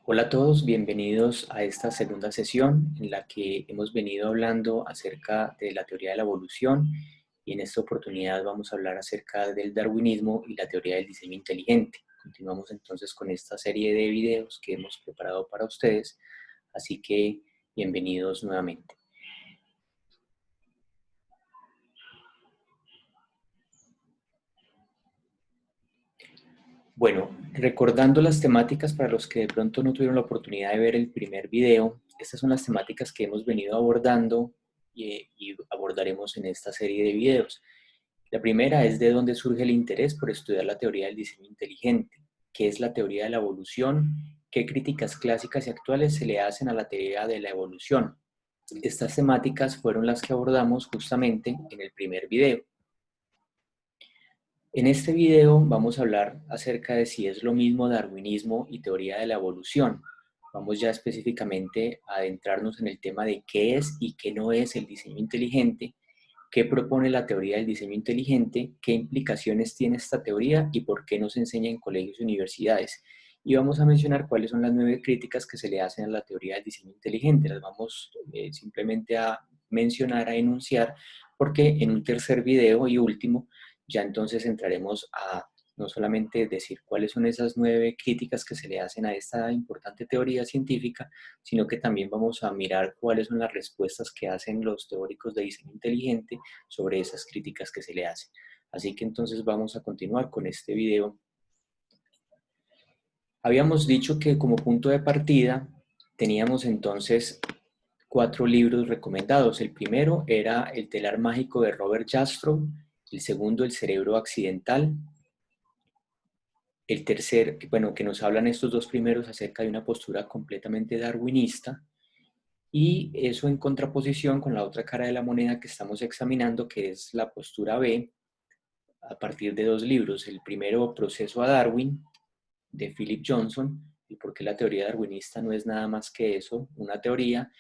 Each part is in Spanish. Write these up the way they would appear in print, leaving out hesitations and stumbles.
Hola a todos, bienvenidos a esta segunda sesión en la que hemos venido hablando acerca de la teoría de la evolución y en esta oportunidad vamos a hablar acerca del darwinismo y la teoría del diseño inteligente. Continuamos entonces con esta serie de videos que hemos preparado para ustedes, así que bienvenidos nuevamente. Bueno, recordando las temáticas para los que de pronto no tuvieron la oportunidad de ver el primer video, estas son las temáticas que hemos venido abordando y abordaremos en esta serie de videos. La primera es de dónde surge el interés por estudiar la teoría del diseño inteligente, qué es la teoría de la evolución, qué críticas clásicas y actuales se le hacen a la teoría de la evolución. Estas temáticas fueron las que abordamos justamente en el primer video. En este video vamos a hablar acerca de si es lo mismo darwinismo y teoría de la evolución. Vamos ya específicamente a adentrarnos en el tema de qué es y qué no es el diseño inteligente, qué propone la teoría del diseño inteligente, qué implicaciones tiene esta teoría y por qué no se enseña en colegios y universidades. Y vamos a mencionar cuáles son las 9 críticas que se le hacen a la teoría del diseño inteligente. Las vamos simplemente a mencionar, a enunciar, porque en un tercer video y último ya entonces entraremos a no solamente decir cuáles son esas 9 críticas que se le hacen a esta importante teoría científica, sino que también vamos a mirar cuáles son las respuestas que hacen los teóricos de diseño inteligente sobre esas críticas que se le hacen. Así que entonces vamos a continuar con este video. Habíamos dicho que como punto de partida teníamos entonces 4 libros recomendados. El primero era El telar mágico de Robert Jastrow, el segundo El cerebro accidental, el tercer, bueno, que nos hablan estos dos primeros acerca de una postura completamente darwinista, y eso en contraposición con la otra cara de la moneda que estamos examinando, que es la postura B, a partir de 2 libros. El primero, Proceso a Darwin, de Philip Johnson, y por qué la teoría darwinista no es nada más que eso, una teoría.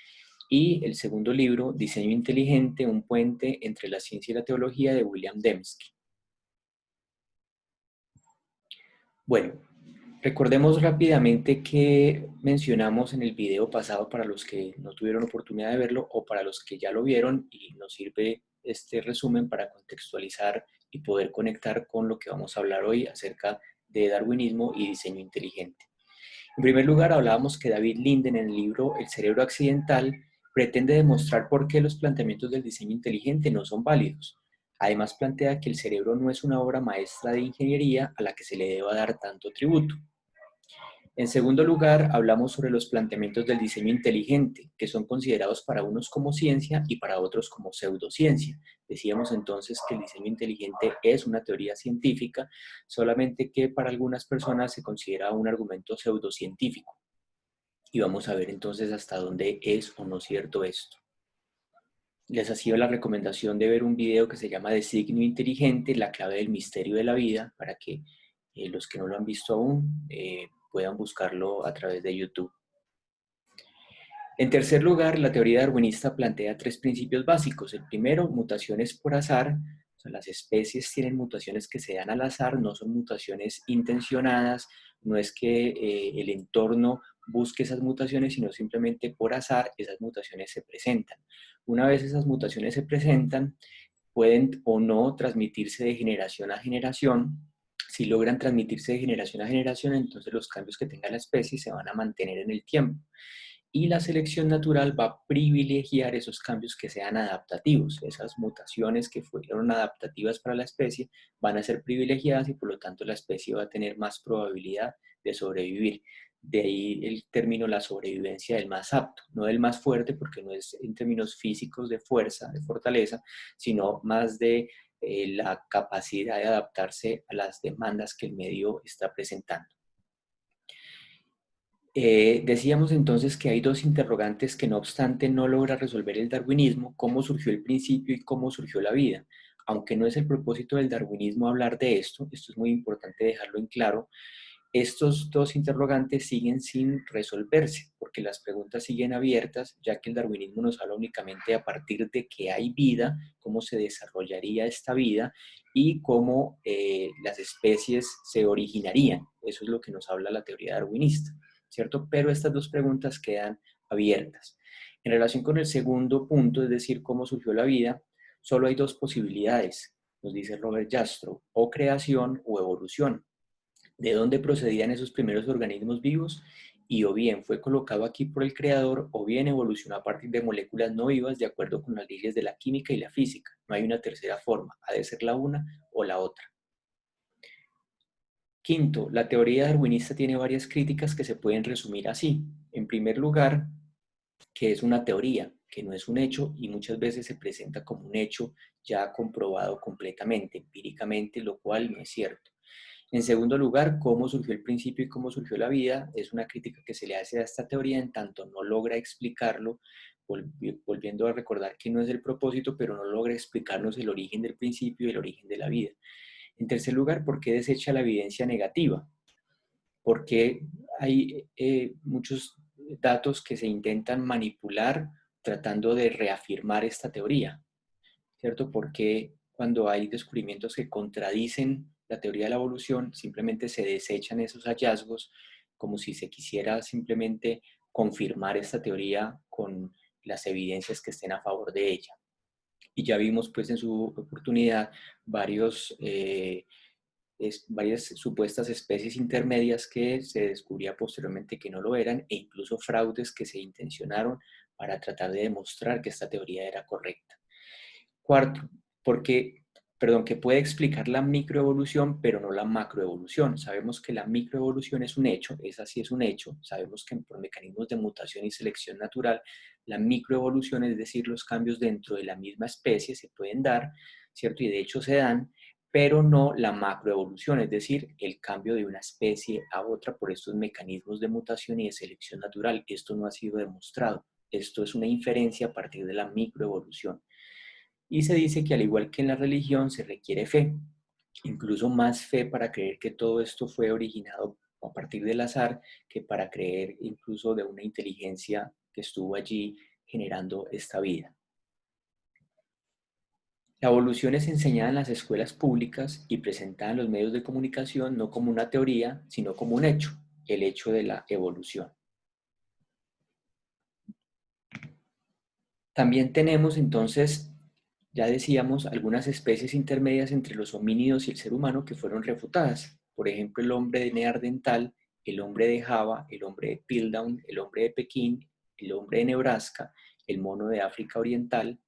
Y el segundo libro, Diseño inteligente, un puente entre la ciencia y la teología, de William Dembski. Bueno, recordemos rápidamente que mencionamos en el video pasado para los que no tuvieron oportunidad de verlo o para los que ya lo vieron, y nos sirve este resumen para contextualizar y poder conectar con lo que vamos a hablar hoy acerca de darwinismo y diseño inteligente. En primer lugar, hablábamos que David Linden en el libro El cerebro accidental pretende demostrar por qué los planteamientos del diseño inteligente no son válidos. Además, plantea que el cerebro no es una obra maestra de ingeniería a la que se le deba dar tanto tributo. En segundo lugar, hablamos sobre los planteamientos del diseño inteligente, que son considerados para unos como ciencia y para otros como pseudociencia. Decíamos entonces que el diseño inteligente es una teoría científica, solamente que para algunas personas se considera un argumento pseudocientífico. Y vamos a ver entonces hasta dónde es o no cierto esto. Les hacía la recomendación de ver un video que se llama Designio inteligente, la clave del misterio de la vida, para que los que no lo han visto aún puedan buscarlo a través de YouTube. En tercer lugar, la teoría darwinista plantea 3 principios básicos. El primero, mutaciones por azar. O sea, las especies tienen mutaciones que se dan al azar, no son mutaciones intencionadas, no es que el entorno busque esas mutaciones, sino simplemente por azar esas mutaciones se presentan. Una vez esas mutaciones se presentan, pueden o no transmitirse de generación a generación. Si logran transmitirse de generación a generación, entonces los cambios que tenga la especie se van a mantener en el tiempo. Y la selección natural va a privilegiar esos cambios que sean adaptativos. Esas mutaciones que fueron adaptativas para la especie van a ser privilegiadas y por lo tanto la especie va a tener más probabilidad de sobrevivir. De ahí el término la sobrevivencia del más apto, no del más fuerte, porque no es en términos físicos de fuerza, de fortaleza, sino más de la capacidad de adaptarse a las demandas que el medio está presentando. Decíamos entonces que hay 2 interrogantes que no obstante no logra resolver el darwinismo: cómo surgió el principio y cómo surgió la vida. Aunque no es el propósito del darwinismo hablar de esto es muy importante dejarlo en claro, estos 2 interrogantes siguen sin resolverse, porque las preguntas siguen abiertas, ya que el darwinismo nos habla únicamente a partir de que hay vida, cómo se desarrollaría esta vida y cómo las especies se originarían. Eso es lo que nos habla la teoría darwinista. ¿cierto? Pero estas dos preguntas quedan abiertas. En relación con el segundo punto, es decir, cómo surgió la vida, solo hay dos posibilidades, nos dice Robert Jastrow, o creación o evolución. ¿De dónde procedían esos primeros organismos vivos? Y o bien fue colocado aquí por el creador o bien evolucionó a partir de moléculas no vivas de acuerdo con las leyes de la química y la física. No hay una tercera forma, ha de ser la una o la otra. Quinto, la teoría darwinista tiene varias críticas que se pueden resumir así. En primer lugar, que es una teoría, que no es un hecho y muchas veces se presenta como un hecho ya comprobado completamente, empíricamente, lo cual no es cierto. En segundo lugar, cómo surgió el principio y cómo surgió la vida es una crítica que se le hace a esta teoría en tanto no logra explicarlo, volviendo a recordar que no es el propósito, pero no logra explicarnos el origen del principio y el origen de la vida. En tercer lugar, ¿por qué desecha la evidencia negativa? Porque hay muchos datos que se intentan manipular tratando de reafirmar esta teoría, ¿cierto? Porque cuando hay descubrimientos que contradicen la teoría de la evolución, simplemente se desechan esos hallazgos como si se quisiera simplemente confirmar esta teoría con las evidencias que estén a favor de ella. Y ya vimos pues en su oportunidad varias supuestas especies intermedias que se descubría posteriormente que no lo eran e incluso fraudes que se intencionaron para tratar de demostrar que esta teoría era correcta. Cuarto, porque, perdón, que puede explicar la microevolución, pero no la macroevolución. Sabemos que la microevolución es un hecho, esa sí es un hecho. Sabemos que por mecanismos de mutación y selección natural, la microevolución, es decir, los cambios dentro de la misma especie se pueden dar, ¿cierto? Y de hecho se dan, pero no la macroevolución, es decir, el cambio de una especie a otra por estos mecanismos de mutación y de selección natural. Esto no ha sido demostrado. Esto es una inferencia a partir de la microevolución. Y se dice que al igual que en la religión se requiere fe, incluso más fe para creer que todo esto fue originado a partir del azar que para creer incluso de una inteligencia que estuvo allí generando esta vida. La evolución es enseñada en las escuelas públicas y presentada en los medios de comunicación no como una teoría, sino como un hecho, el hecho de la evolución. También tenemos entonces, ya decíamos, algunas especies intermedias entre los homínidos y el ser humano que fueron refutadas. Por ejemplo, el hombre de Neandertal, el hombre de Java, el hombre de Piltdown, el hombre de Pekín, el hombre de Nebraska, el mono de África Oriental,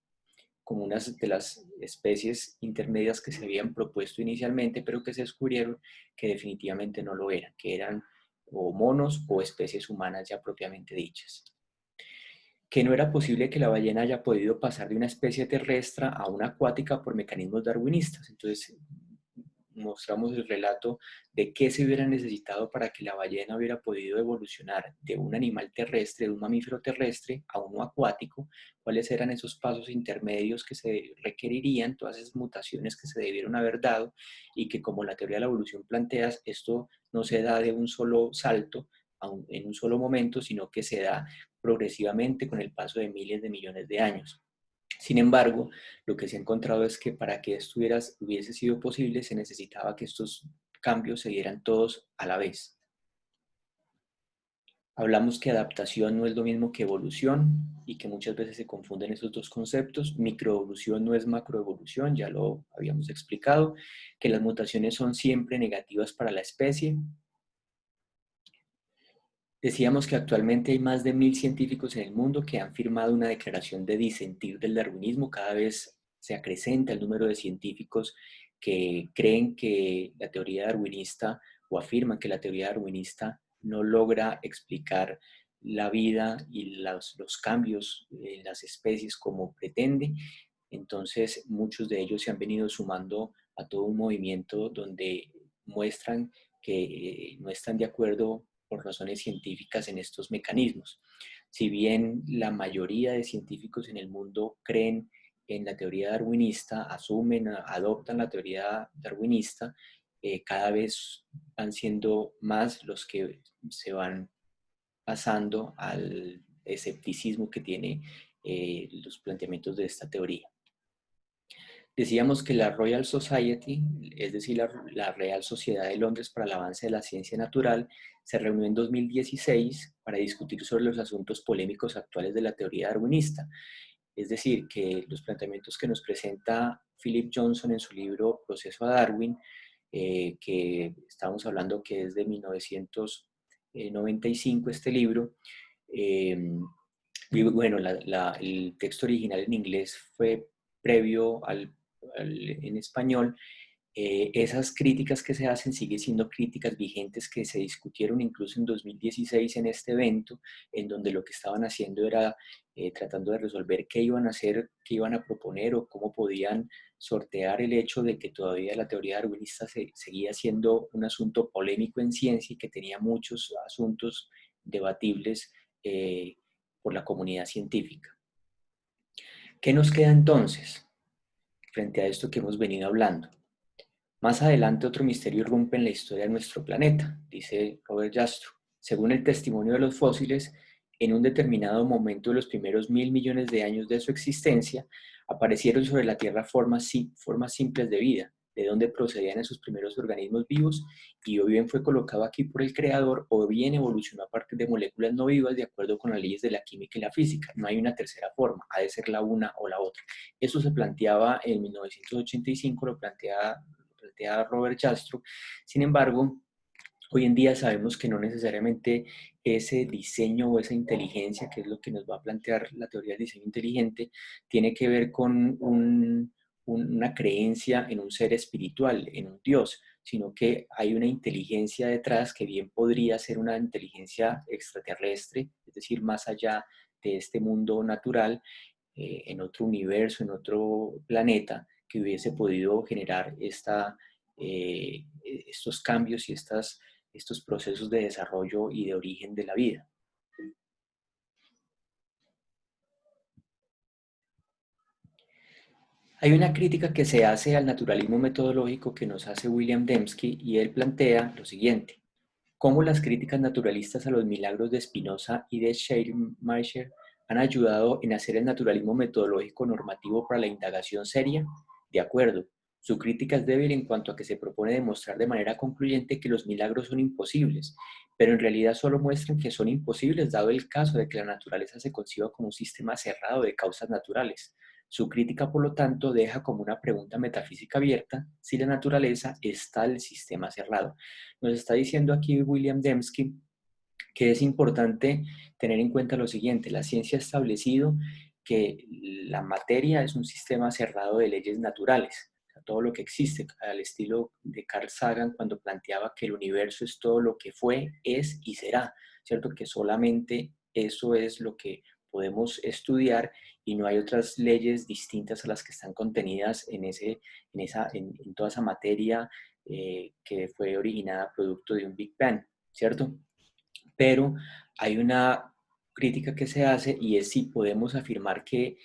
como unas de las especies intermedias que se habían propuesto inicialmente, pero que se descubrieron que definitivamente no lo eran, que eran o monos o especies humanas ya propiamente dichas. Que no era posible que la ballena haya podido pasar de una especie terrestre a una acuática por mecanismos darwinistas. Entonces, mostramos el relato de qué se hubiera necesitado para que la ballena hubiera podido evolucionar de un animal terrestre, de un mamífero terrestre, a uno acuático, cuáles eran esos pasos intermedios que se requerirían, todas esas mutaciones que se debieron haber dado y que como la teoría de la evolución plantea, esto no se da de un solo salto, en un solo momento, sino que se da progresivamente con el paso de miles de millones de años. Sin embargo, lo que se ha encontrado es que para que esto hubiese sido posible se necesitaba que estos cambios se dieran todos a la vez. Hablamos que adaptación no es lo mismo que evolución y que muchas veces se confunden esos dos conceptos. Microevolución no es macroevolución, ya lo habíamos explicado, que las mutaciones son siempre negativas para la especie. Decíamos que actualmente hay más de 1000 científicos en el mundo que han firmado una declaración de disentir del darwinismo. Cada vez se acrecenta el número de científicos que creen que la teoría darwinista o afirman que la teoría darwinista no logra explicar la vida y los cambios en las especies como pretende. Entonces, muchos de ellos se han venido sumando a todo un movimiento donde muestran que no están de acuerdo por razones científicas en estos mecanismos. Si bien la mayoría de científicos en el mundo creen en la teoría darwinista, adoptan la teoría darwinista, cada vez van siendo más los que se van pasando al escepticismo que tiene los planteamientos de esta teoría. Decíamos que la Royal Society, es decir, la Real Sociedad de Londres para el Avance de la Ciencia Natural, se reunió en 2016 para discutir sobre los asuntos polémicos actuales de la teoría darwinista. Es decir, que los planteamientos que nos presenta Philip Johnson en su libro Proceso a Darwin, que estamos hablando que es de 1995 este libro, eh, y bueno, el texto original en inglés fue previo en español. Esas críticas que se hacen siguen siendo críticas vigentes que se discutieron incluso en 2016 en este evento, en donde lo que estaban haciendo era tratando de resolver qué iban a hacer, qué iban a proponer o cómo podían sortear el hecho de que todavía la teoría darwinista seguía siendo un asunto polémico en ciencia y que tenía muchos asuntos debatibles por la comunidad científica. ¿Qué nos queda entonces frente a esto que hemos venido hablando? Más adelante otro misterio irrumpe en la historia de nuestro planeta, dice Robert Jastrow. Según el testimonio de los fósiles, en un determinado momento de los primeros 1.000 millones de años de su existencia, aparecieron sobre la Tierra formas simples de vida, de donde procedían esos primeros organismos vivos, y o bien fue colocado aquí por el creador, o bien evolucionó a partir de moléculas no vivas de acuerdo con las leyes de la química y la física. No hay una tercera forma, ha de ser la una o la otra. Eso se planteaba en 1985, lo plantea Robert Jastrow. Sin embargo, hoy en día sabemos que no necesariamente ese diseño o esa inteligencia, que es lo que nos va a plantear la teoría del diseño inteligente, tiene que ver con una creencia en un ser espiritual, en un Dios, sino que hay una inteligencia detrás que bien podría ser una inteligencia extraterrestre, es decir, más allá de este mundo natural, en otro universo, en otro planeta, que hubiese podido generar estos cambios y estos procesos de desarrollo y de origen de la vida. Hay una crítica que se hace al naturalismo metodológico que nos hace William Dembski, y él plantea lo siguiente: cómo las críticas naturalistas a los milagros de Spinoza y de Schleiermacher han ayudado en hacer el naturalismo metodológico normativo para la indagación seria. De acuerdo, su crítica es débil en cuanto a que se propone demostrar de manera concluyente que los milagros son imposibles, pero en realidad solo muestran que son imposibles dado el caso de que la naturaleza se conciba como un sistema cerrado de causas naturales. Su crítica, por lo tanto, deja como una pregunta metafísica abierta si la naturaleza es tal sistema cerrado. Nos está diciendo aquí William Dembski que es importante tener en cuenta lo siguiente: la ciencia ha establecido que la materia es un sistema cerrado de leyes naturales. O sea, todo lo que existe, al estilo de Carl Sagan cuando planteaba que el universo es todo lo que fue, es y será, ¿cierto? Que solamente eso es lo que podemos estudiar y no hay otras leyes distintas a las que están contenidas en toda esa materia que fue originada producto de un Big Bang, ¿cierto? Pero hay una crítica que se hace, y es si podemos afirmar que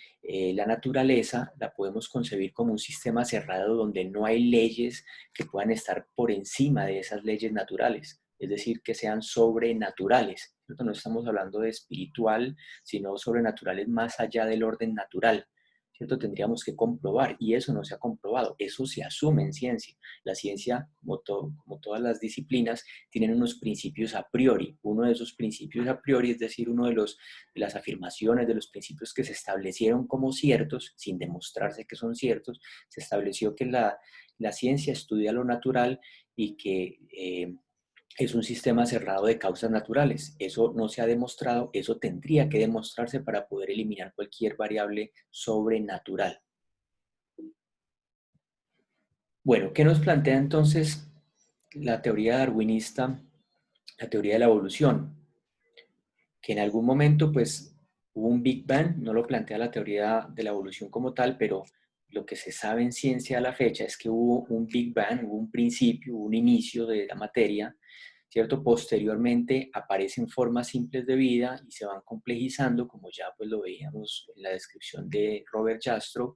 la naturaleza la podemos concebir como un sistema cerrado donde no hay leyes que puedan estar por encima de esas leyes naturales, es decir, que sean sobrenaturales, ¿cierto? No estamos hablando de espiritual, sino sobrenaturales más allá del orden natural, ¿cierto? Tendríamos que comprobar, y eso no se ha comprobado, eso se asume en ciencia. La ciencia, como todas las disciplinas, tienen unos principios a priori. Uno de esos principios a priori, es decir, de las afirmaciones, de los principios que se establecieron como ciertos, sin demostrarse que son ciertos, se estableció que la ciencia estudia lo natural y que es un sistema cerrado de causas naturales. Eso no se ha demostrado, eso tendría que demostrarse para poder eliminar cualquier variable sobrenatural. Bueno, ¿qué nos plantea entonces la teoría darwinista, la teoría de la evolución? Que en algún momento pues hubo un Big Bang, no lo plantea la teoría de la evolución como tal, pero lo que se sabe en ciencia a la fecha es que hubo un Big Bang, hubo un principio, hubo un inicio de la materia, ¿cierto? Posteriormente aparecen formas simples de vida y se van complejizando, como ya pues lo veíamos en la descripción de Robert Jastrow,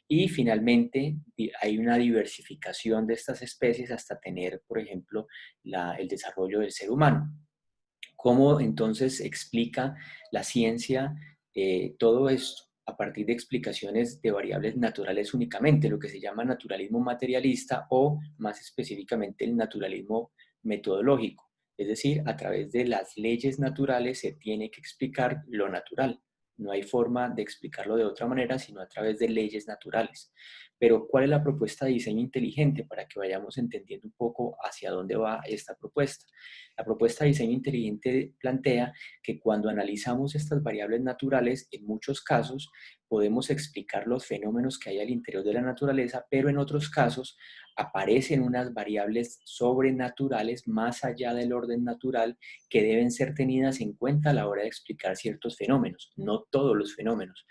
y finalmente hay una diversificación de estas especies hasta tener, por ejemplo, el desarrollo del ser humano. ¿Cómo entonces explica la ciencia todo esto? a partir de explicaciones de variables naturales únicamente, lo que se llama naturalismo materialista o más específicamente el naturalismo metodológico. Es decir, a través de las leyes naturales se tiene que explicar lo natural. No hay forma de explicarlo de otra manera sino a través de leyes naturales. Pero, ¿cuál es la propuesta de diseño inteligente? Para que vayamos entendiendo un poco hacia dónde va esta propuesta. La propuesta de diseño inteligente plantea que cuando analizamos estas variables naturales, en muchos casos podemos explicar los fenómenos que hay al interior de la naturaleza, pero en otros casos aparecen unas variables sobrenaturales más allá del orden natural que deben ser tenidas en cuenta a la hora de explicar ciertos fenómenos, no todos los fenómenos,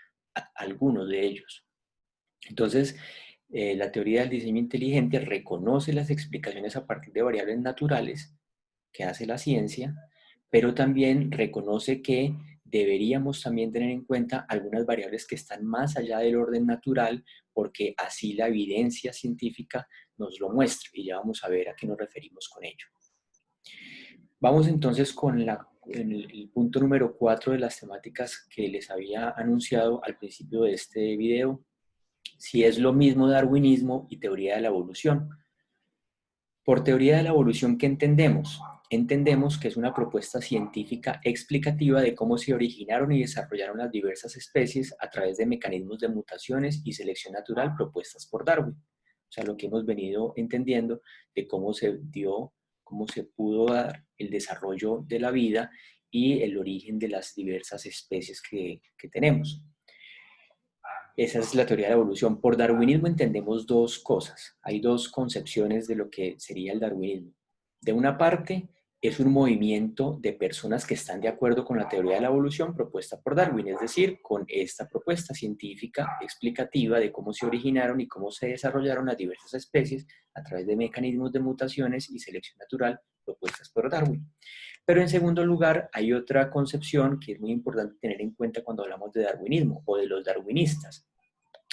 algunos de ellos. Entonces, la teoría del diseño inteligente reconoce las explicaciones a partir de variables naturales que hace la ciencia, pero también reconoce que deberíamos también tener en cuenta algunas variables que están más allá del orden natural, porque así la evidencia científica nos lo muestra, y ya vamos a ver a qué nos referimos con ello. Vamos entonces con el punto número 4 de las temáticas que les había anunciado al principio de este video, si es lo mismo darwinismo y teoría de la evolución. Por teoría de la evolución, ¿qué entendemos? Entendemos que es una propuesta científica explicativa de cómo se originaron y desarrollaron las diversas especies a través de mecanismos de mutaciones y selección natural propuestas por Darwin. O sea, lo que hemos venido entendiendo de cómo se dio, cómo se pudo dar el desarrollo de la vida y el origen de las diversas especies que tenemos. Esa es la teoría de la evolución. Por darwinismo entendemos dos cosas. Hay dos concepciones de lo que sería el darwinismo. De una parte, es un movimiento de personas que están de acuerdo con la teoría de la evolución propuesta por Darwin, es decir, con esta propuesta científica explicativa de cómo se originaron y cómo se desarrollaron las diversas especies a través de mecanismos de mutaciones y selección natural propuestas por Darwin. Pero en segundo lugar, hay otra concepción que es muy importante tener en cuenta cuando hablamos de darwinismo o de los darwinistas,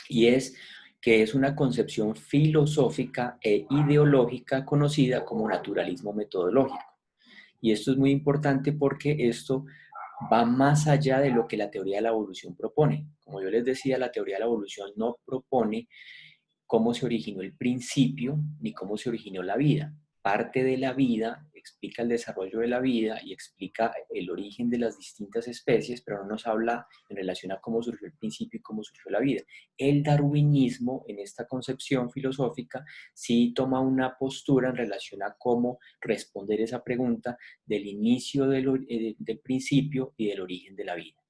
y es que es una concepción filosófica e ideológica conocida como naturalismo metodológico. Y esto es muy importante porque esto va más allá de lo que la teoría de la evolución propone. Como yo les decía, la teoría de la evolución no propone cómo se originó el principio ni cómo se originó la vida. Parte de la vida, explica el desarrollo de la vida y explica el origen de las distintas especies, pero no nos habla en relación a cómo surgió el principio y cómo surgió la vida. El darwinismo, en esta concepción filosófica, sí toma una postura en relación a cómo responder esa pregunta del inicio del principio y del origen de la vida.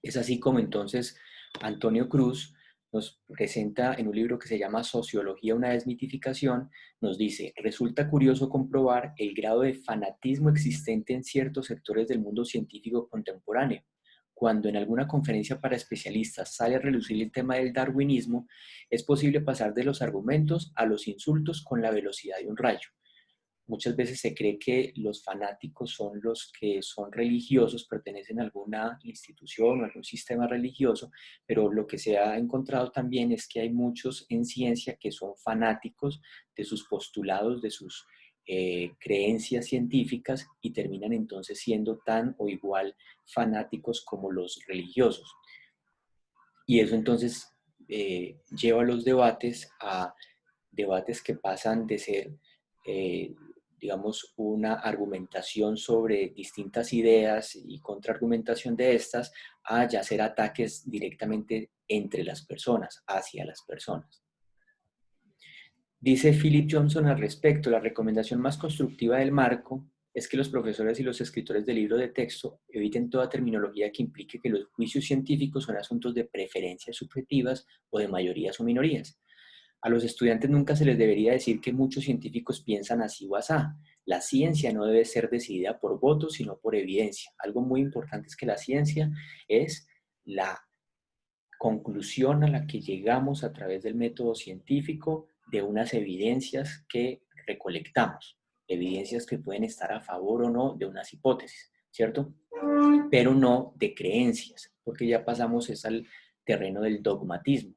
Es así como entonces Antonio Cruz nos presenta en un libro que se llama Sociología, una desmitificación, nos dice: resulta curioso comprobar el grado de fanatismo existente en ciertos sectores del mundo científico contemporáneo. Cuando en alguna conferencia para especialistas sale a relucir el tema del darwinismo, es posible pasar de los argumentos a los insultos con la velocidad de un rayo. Muchas veces se cree que los fanáticos son los que son religiosos, pertenecen a alguna institución o algún sistema religioso, pero lo que se ha encontrado también es que hay muchos en ciencia que son fanáticos de sus postulados, de sus creencias científicas, y terminan entonces siendo tan o igual fanáticos como los religiosos. Y eso entonces lleva los debates a debates que pasan de ser, eh, digamos, una argumentación sobre distintas ideas y contraargumentación de estas, a ya ser ataques directamente entre las personas, hacia las personas. Dice Philip Johnson al respecto: la recomendación más constructiva del marco es que los profesores y los escritores de libros de texto eviten toda terminología que implique que los juicios científicos son asuntos de preferencias subjetivas o de mayorías o minorías. A los estudiantes nunca se les debería decir que muchos científicos piensan así o asá. La ciencia no debe ser decidida por votos, sino por evidencia. Algo muy importante es que la ciencia es la conclusión a la que llegamos a través del método científico de unas evidencias que recolectamos, evidencias que pueden estar a favor o no de unas hipótesis, ¿cierto? Pero no de creencias, porque ya pasamos es al terreno del dogmatismo.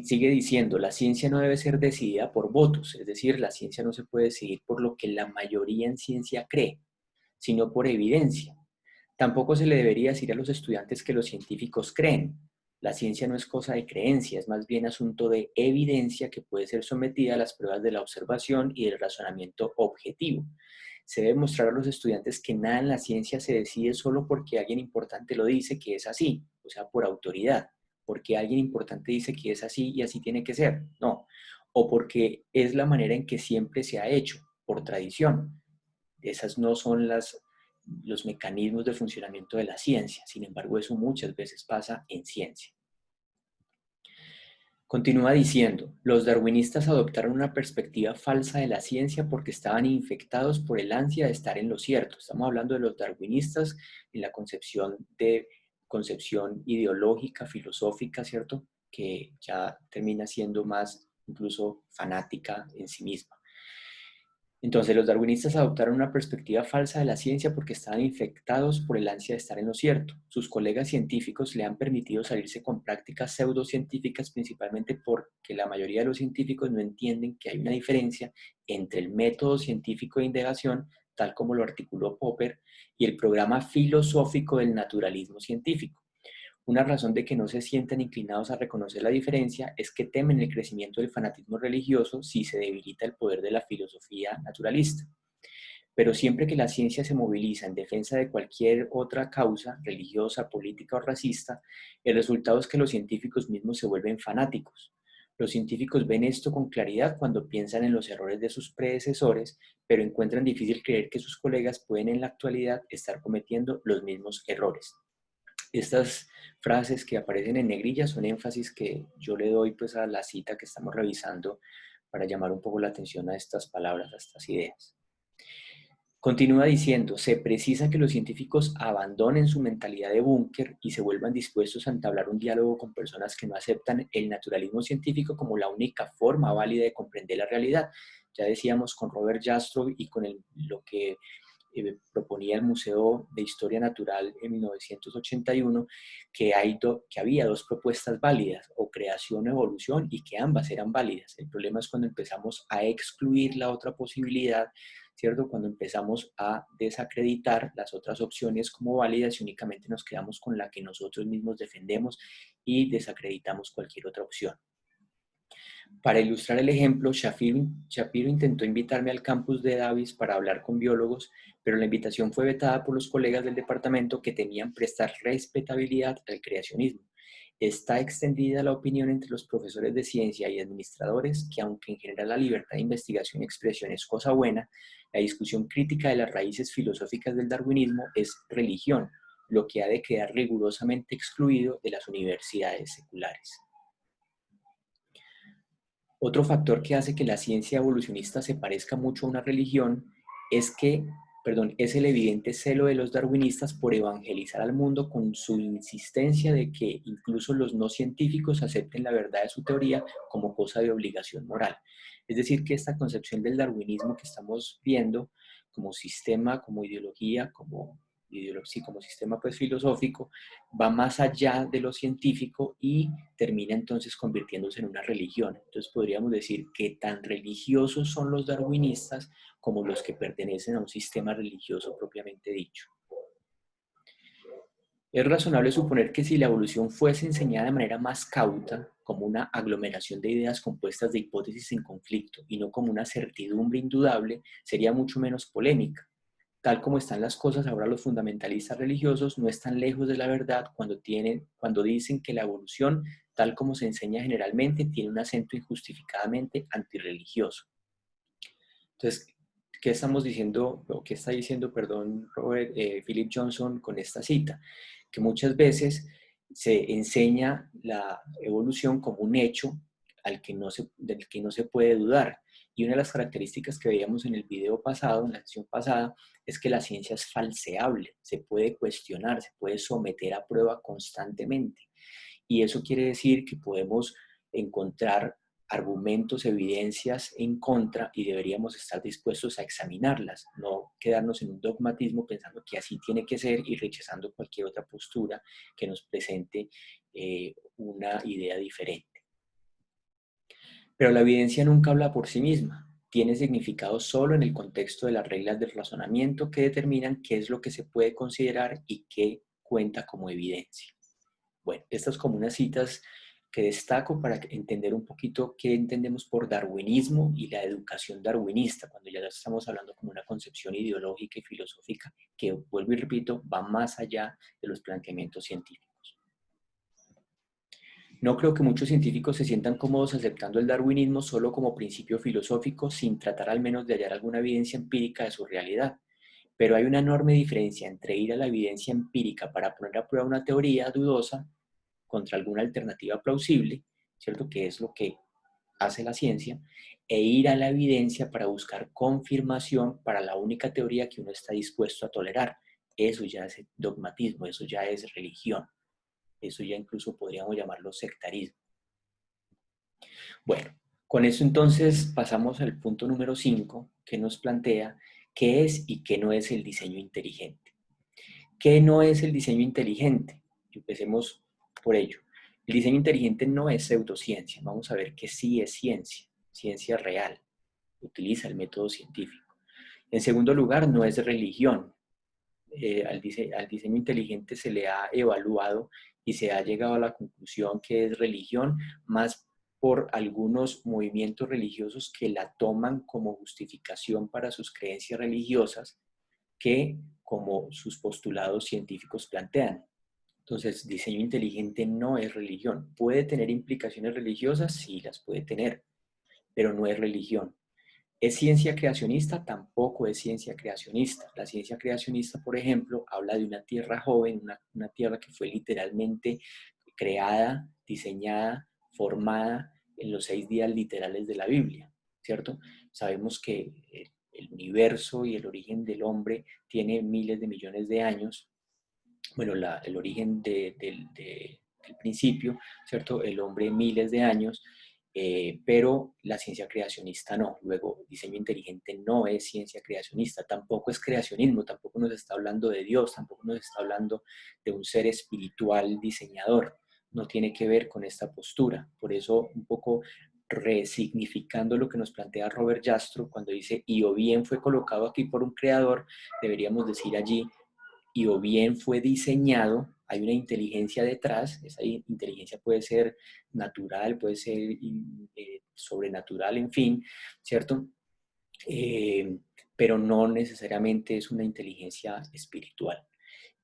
Sigue diciendo: la ciencia no debe ser decidida por votos, es decir, la ciencia no se puede decidir por lo que la mayoría en ciencia cree, sino por evidencia. Tampoco se le debería decir a los estudiantes que los científicos creen, La ciencia no es cosa de creencia, es más bien asunto de evidencia que puede ser sometida a las pruebas de la observación y del razonamiento objetivo. Se debe mostrar a los estudiantes que nada en la ciencia se decide solo porque alguien importante lo dice que es así, o sea, por autoridad, porque alguien importante dice que es así y así tiene que ser, no, o porque es la manera en que siempre se ha hecho, por tradición. Esas no son los mecanismos de funcionamiento de la ciencia, sin embargo, eso muchas veces pasa en ciencia. Continúa diciendo, los darwinistas adoptaron una perspectiva falsa de la ciencia porque estaban infectados por el ansia de estar en lo cierto. Estamos hablando de los darwinistas en la concepción ideológica, filosófica, ¿cierto? Que ya termina siendo más incluso fanática en sí misma. Entonces, los darwinistas adoptaron una perspectiva falsa de la ciencia porque estaban infectados por el ansia de estar en lo cierto. Sus colegas científicos le han permitido salirse con prácticas pseudocientíficas principalmente porque la mayoría de los científicos no entienden que hay una diferencia entre el método científico de indagación, tal como lo articuló Popper, y el programa filosófico del naturalismo científico. Una razón de que no se sientan inclinados a reconocer la diferencia es que temen el crecimiento del fanatismo religioso si se debilita el poder de la filosofía naturalista. Pero siempre que la ciencia se moviliza en defensa de cualquier otra causa, religiosa, política o racista, el resultado es que los científicos mismos se vuelven fanáticos. Los científicos ven esto con claridad cuando piensan en los errores de sus predecesores, pero encuentran difícil creer que sus colegas pueden en la actualidad estar cometiendo los mismos errores. Estas frases que aparecen en negrilla son énfasis que yo le doy pues a la cita que estamos revisando para llamar un poco la atención a estas palabras, a estas ideas. Continúa diciendo, se precisa que los científicos abandonen su mentalidad de búnker y se vuelvan dispuestos a entablar un diálogo con personas que no aceptan el naturalismo científico como la única forma válida de comprender la realidad. Ya decíamos con Robert Jastrow y con lo que proponía el Museo de Historia Natural en 1981, que había dos propuestas válidas, o creación o evolución, y que ambas eran válidas. El problema es cuando empezamos a excluir la otra posibilidad, ¿cierto? Cuando empezamos a desacreditar las otras opciones como válidas y únicamente nos quedamos con la que nosotros mismos defendemos y desacreditamos cualquier otra opción. Para ilustrar el ejemplo, Shapiro intentó invitarme al campus de Davis para hablar con biólogos, pero la invitación fue vetada por los colegas del departamento que temían prestar respetabilidad al creacionismo. Está extendida la opinión entre los profesores de ciencia y administradores que, aunque en general la libertad de investigación y expresión es cosa buena, la discusión crítica de las raíces filosóficas del darwinismo es religión, lo que ha de quedar rigurosamente excluido de las universidades seculares. Otro factor que hace que la ciencia evolucionista se parezca mucho a una religión es el evidente celo de los darwinistas por evangelizar al mundo con su insistencia de que incluso los no científicos acepten la verdad de su teoría como cosa de obligación moral. Es decir, que esta concepción del darwinismo que estamos viendo como sistema, como ideología, como sistema pues, filosófico, va más allá de lo científico y termina entonces convirtiéndose en una religión. Entonces podríamos decir que tan religiosos son los darwinistas como los que pertenecen a un sistema religioso propiamente dicho. Es razonable suponer que si la evolución fuese enseñada de manera más cauta, como una aglomeración de ideas compuestas de hipótesis en conflicto y no como una certidumbre indudable, sería mucho menos polémica. Tal como están las cosas, ahora los fundamentalistas religiosos no están lejos de la verdad cuando dicen que la evolución, tal como se enseña generalmente, tiene un acento injustificadamente antirreligioso. Entonces, ¿qué estamos diciendo, o qué está diciendo, perdón, Philip Johnson con esta cita? Que muchas veces se enseña la evolución como un hecho del que no se puede dudar. Y una de las características que veíamos en el video pasado, en la sesión pasada, es que la ciencia es falseable, se puede cuestionar, se puede someter a prueba constantemente. Y eso quiere decir que podemos encontrar argumentos, evidencias en contra y deberíamos estar dispuestos a examinarlas, no quedarnos en un dogmatismo pensando que así tiene que ser y rechazando cualquier otra postura que nos presente una idea diferente. Pero la evidencia nunca habla por sí misma, tiene significado solo en el contexto de las reglas del razonamiento que determinan qué es lo que se puede considerar y qué cuenta como evidencia. Bueno, estas como unas citas que destaco para entender un poquito qué entendemos por darwinismo y la educación darwinista, cuando ya estamos hablando como una concepción ideológica y filosófica que, vuelvo y repito, va más allá de los planteamientos científicos. No creo que muchos científicos se sientan cómodos aceptando el darwinismo solo como principio filosófico sin tratar al menos de hallar alguna evidencia empírica de su realidad. Pero hay una enorme diferencia entre ir a la evidencia empírica para poner a prueba una teoría dudosa contra alguna alternativa plausible, ¿cierto? Que es lo que hace la ciencia, e ir a la evidencia para buscar confirmación para la única teoría que uno está dispuesto a tolerar. Eso ya es dogmatismo, eso ya es religión, eso ya incluso podríamos llamarlo sectarismo. Bueno, con eso entonces pasamos al punto número 5, que nos plantea qué es y qué no es el diseño inteligente. ¿Qué no es el diseño inteligente? Empecemos por ello. El diseño inteligente no es pseudociencia. Vamos a ver que sí es ciencia, ciencia real. Utiliza el método científico. En segundo lugar, no es religión. Al diseño inteligente se le ha evaluado y se ha llegado a la conclusión que es religión, más por algunos movimientos religiosos que la toman como justificación para sus creencias religiosas que como sus postulados científicos plantean. Entonces, diseño inteligente no es religión. ¿Puede tener implicaciones religiosas? Sí, las puede tener, pero no es religión. ¿Es ciencia creacionista? Tampoco es ciencia creacionista. La ciencia creacionista, por ejemplo, habla de una tierra joven, una tierra que fue literalmente creada, diseñada, formada en los 6 días literales de la Biblia, ¿cierto? Sabemos que el universo y el origen del hombre tiene miles de millones de años. Bueno, el origen del principio, ¿cierto? El hombre miles de años, pero la ciencia creacionista no. Luego, diseño inteligente no es ciencia creacionista, tampoco es creacionismo, tampoco nos está hablando de Dios, tampoco nos está hablando de un ser espiritual diseñador. No tiene que ver con esta postura. Por eso, un poco resignificando lo que nos plantea Robert Jastrow cuando dice, y o bien fue colocado aquí por un creador, deberíamos decir allí, y o bien fue diseñado, hay una inteligencia detrás, esa inteligencia puede ser natural, puede ser sobrenatural, en fin, ¿cierto? Eh, pero no necesariamente es una inteligencia espiritual.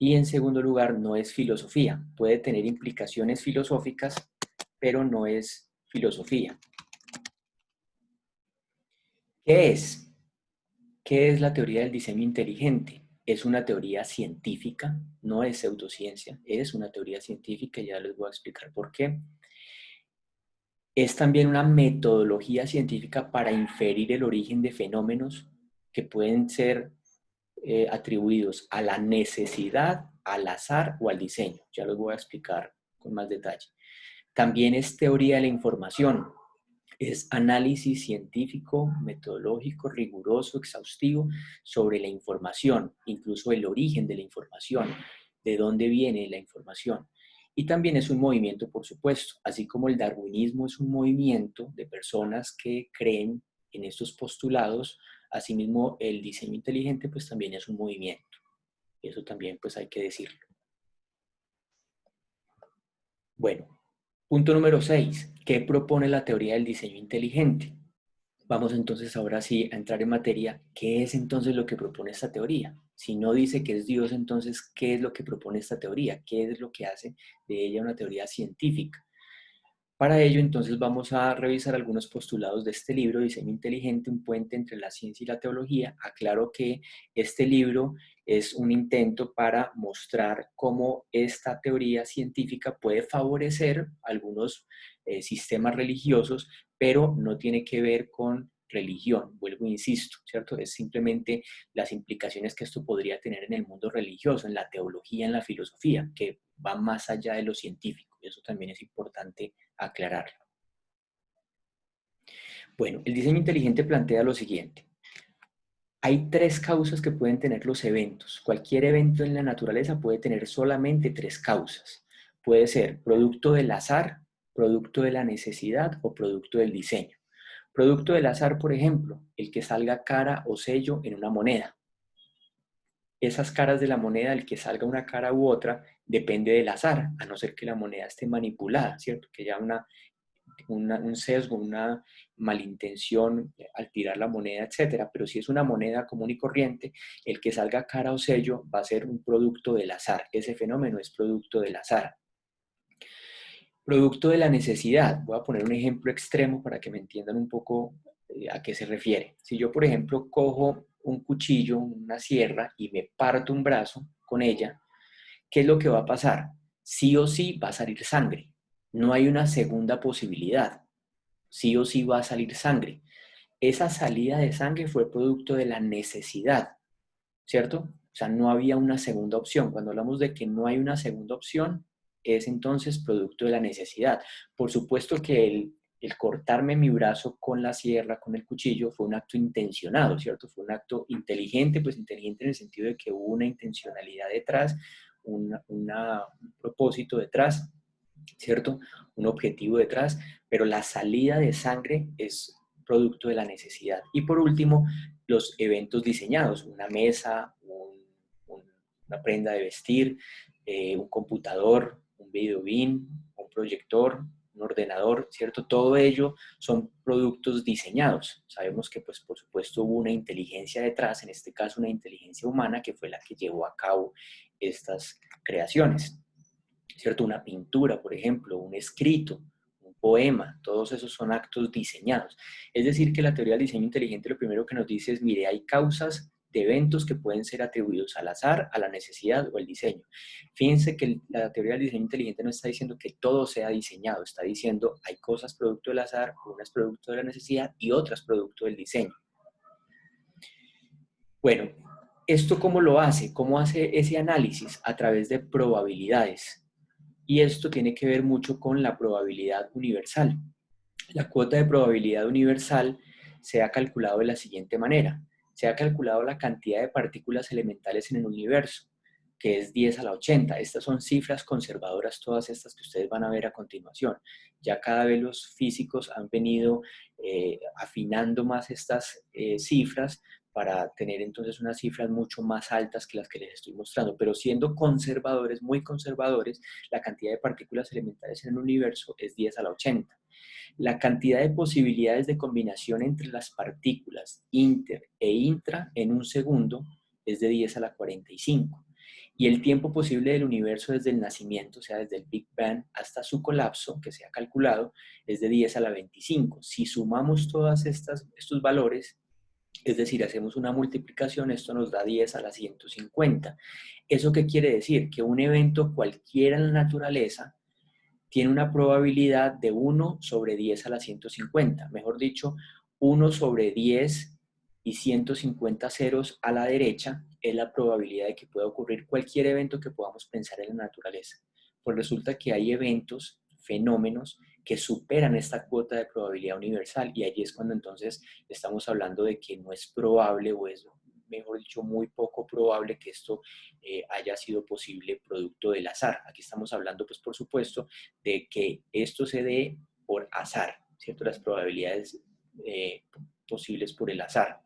Y en segundo lugar, no es filosofía, puede tener implicaciones filosóficas, pero no es filosofía. ¿Qué es? ¿Qué es la teoría del diseño inteligente? Es una teoría científica, no es pseudociencia, es una teoría científica y ya les voy a explicar por qué. Es también una metodología científica para inferir el origen de fenómenos que pueden ser atribuidos a la necesidad, al azar o al diseño. Ya los voy a explicar con más detalle. También es teoría de la información, es análisis científico, metodológico, riguroso, exhaustivo sobre la información, incluso el origen de la información, de dónde viene la información. Y también es un movimiento, por supuesto, así como el darwinismo es un movimiento de personas que creen en estos postulados, asimismo el diseño inteligente pues también es un movimiento. Eso también pues hay que decirlo. Bueno, punto número 6. ¿Qué propone la teoría del diseño inteligente? Vamos entonces ahora sí a entrar en materia. ¿Qué es entonces lo que propone esta teoría? Si no dice que es Dios, entonces, ¿qué es lo que propone esta teoría? ¿Qué es lo que hace de ella una teoría científica? Para ello, entonces, vamos a revisar algunos postulados de este libro, Diseño Inteligente, un puente entre la ciencia y la teología. Aclaro que este libro es un intento para mostrar cómo esta teoría científica puede favorecer algunos sistemas religiosos, pero no tiene que ver con religión, vuelvo e insisto, ¿cierto? Es simplemente las implicaciones que esto podría tener en el mundo religioso, en la teología, en la filosofía, que va más allá de lo científico. Eso también es importante aclararlo. Bueno, el diseño inteligente plantea lo siguiente. Hay 3 causas que pueden tener los eventos. Cualquier evento en la naturaleza puede tener solamente 3 causas. Puede ser producto del azar, producto de la necesidad o producto del diseño. Producto del azar, por ejemplo, el que salga cara o sello en una moneda. Esas caras de la moneda, el que salga una cara u otra, depende del azar, a no ser que la moneda esté manipulada, ¿cierto? Que haya un sesgo, una malintención al tirar la moneda, etcétera. Pero si es una moneda común y corriente, el que salga cara o sello va a ser un producto del azar. Ese fenómeno es producto del azar. Producto de la necesidad. Voy a poner un ejemplo extremo para que me entiendan un poco a qué se refiere. Si yo, por ejemplo, cojo un cuchillo, una sierra y me parto un brazo con ella, ¿qué es lo que va a pasar? Sí o sí va a salir sangre. No hay una segunda posibilidad. Sí o sí va a salir sangre. Esa salida de sangre fue producto de la necesidad, ¿cierto? O sea, no había una segunda opción. Cuando hablamos de que no hay una segunda opción, es entonces producto de la necesidad. Por supuesto que el cortarme mi brazo con la sierra, con el cuchillo, fue un acto intencionado, ¿cierto? Fue un acto inteligente, pues inteligente en el sentido de que hubo una intencionalidad detrás, un propósito detrás, ¿cierto? Un objetivo detrás, pero la salida de sangre es producto de la necesidad. Y por último, los eventos diseñados, una mesa, una prenda de vestir, un computador, un video bin, un proyector, un ordenador, ¿cierto? Todo ello son productos diseñados. Sabemos que, pues, por supuesto, hubo una inteligencia detrás, en este caso una inteligencia humana, que fue la que llevó a cabo estas creaciones. ¿Cierto? Una pintura, por ejemplo, un escrito, un poema, todos esos son actos diseñados. Es decir, que la teoría del diseño inteligente lo primero que nos dice es, mire, hay causas de eventos que pueden ser atribuidos al azar, a la necesidad o al diseño. Fíjense que la teoría del diseño inteligente no está diciendo que todo sea diseñado, está diciendo hay cosas producto del azar, unas producto de la necesidad y otras producto del diseño. Bueno, ¿esto cómo lo hace? ¿Cómo hace ese análisis? A través de probabilidades. Y esto tiene que ver mucho con la probabilidad universal. La cuota de probabilidad universal se ha calculado de la siguiente manera. Se ha calculado la cantidad de partículas elementales en el universo, que es 10 a la 80. Estas son cifras conservadoras, todas estas que ustedes van a ver a continuación. Ya cada vez los físicos han venido afinando más estas cifras para tener entonces unas cifras mucho más altas que las que les estoy mostrando, pero siendo conservadores, muy conservadores, la cantidad de partículas elementales en el universo es 10 a la 80. La cantidad de posibilidades de combinación entre las partículas inter e intra en un segundo es de 10 a la 45. Y el tiempo posible del universo desde el nacimiento, o sea, desde el Big Bang hasta su colapso, que se ha calculado, es de 10 a la 25. Si sumamos todos estos valores, es decir, hacemos una multiplicación, esto nos da 10 a la 150. ¿Eso qué quiere decir? Que un evento cualquiera en la naturaleza tiene una probabilidad de 1 sobre 10 a la 150. Mejor dicho, 1 sobre 10 y 150 ceros a la derecha es la probabilidad de que pueda ocurrir cualquier evento que podamos pensar en la naturaleza. Pues resulta que hay eventos, fenómenos, que superan esta cuota de probabilidad universal y allí es cuando entonces estamos hablando de que no es probable o es, mejor dicho, muy poco probable que esto haya sido posible producto del azar. Aquí estamos hablando, pues por supuesto, de que esto se dé por azar, ¿cierto? Las probabilidades posibles por el azar.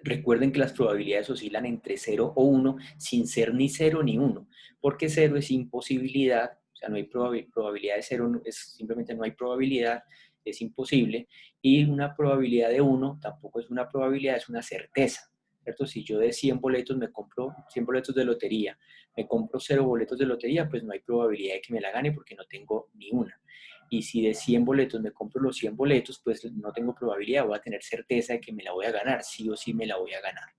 Recuerden que las probabilidades oscilan entre 0 o 1 sin ser ni 0 ni 1, porque 0 es imposibilidad, o sea, no hay probabilidad de 0, es, simplemente no hay probabilidad, es imposible, y una probabilidad de 1 tampoco es una probabilidad, es una certeza, ¿cierto? Si yo de 100 boletos me compro 100 boletos de lotería, me compro 0 boletos de lotería, pues no hay probabilidad de que me la gane porque no tengo ni una. Y si de 100 boletos me compro los 100 boletos, pues no tengo probabilidad, voy a tener certeza de que me la voy a ganar, sí o sí me la voy a ganar.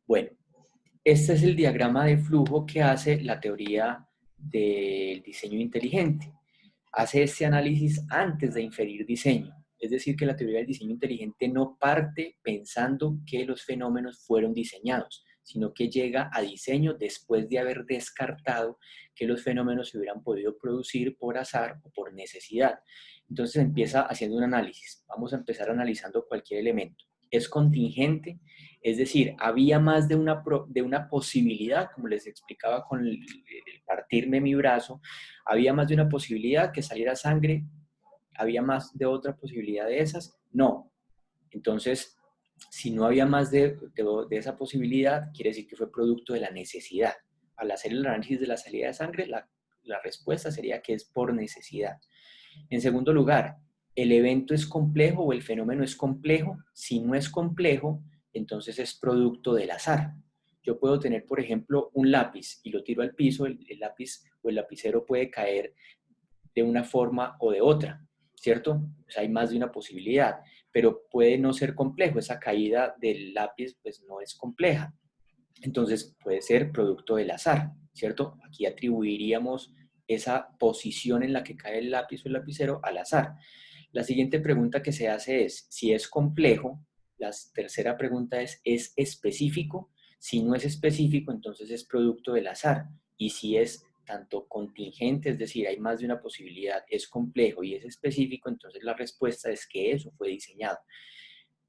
Bueno, este es el diagrama de flujo que hace la teoría del diseño inteligente. Hace este análisis antes de inferir diseño. Es decir, que la teoría del diseño inteligente no parte pensando que los fenómenos fueron diseñados, sino que llega a diseño después de haber descartado que los fenómenos se hubieran podido producir por azar o por necesidad. Entonces empieza haciendo un análisis. Vamos a empezar analizando cualquier elemento. ¿Es contingente? Es decir, había más de una posibilidad, como les explicaba con el partirme mi brazo, había más de una posibilidad que saliera sangre, había más de otra posibilidad de esas, no. Entonces, si no había más de esa posibilidad, quiere decir que fue producto de la necesidad. al hacer el análisis de la salida de sangre, la respuesta sería que es por necesidad. En segundo lugar, ¿el evento es complejo o el fenómeno es complejo? Si no es complejo, entonces es producto del azar. Yo puedo tener, por ejemplo, un lápiz y lo tiro al piso, el lápiz o el lapicero puede caer de una forma o de otra, ¿cierto? Pues hay más de una posibilidad, pero puede no ser complejo. Esa caída del lápiz pues no es compleja. Entonces puede ser producto del azar, ¿cierto? Aquí atribuiríamos esa posición en la que cae el lápiz o el lapicero al azar. La siguiente pregunta que se hace es, si es complejo, la tercera pregunta ¿es específico? Si no es específico, entonces es producto del azar. Y si es tanto contingente, es decir, hay más de una posibilidad, es complejo y es específico, entonces la respuesta es que eso fue diseñado.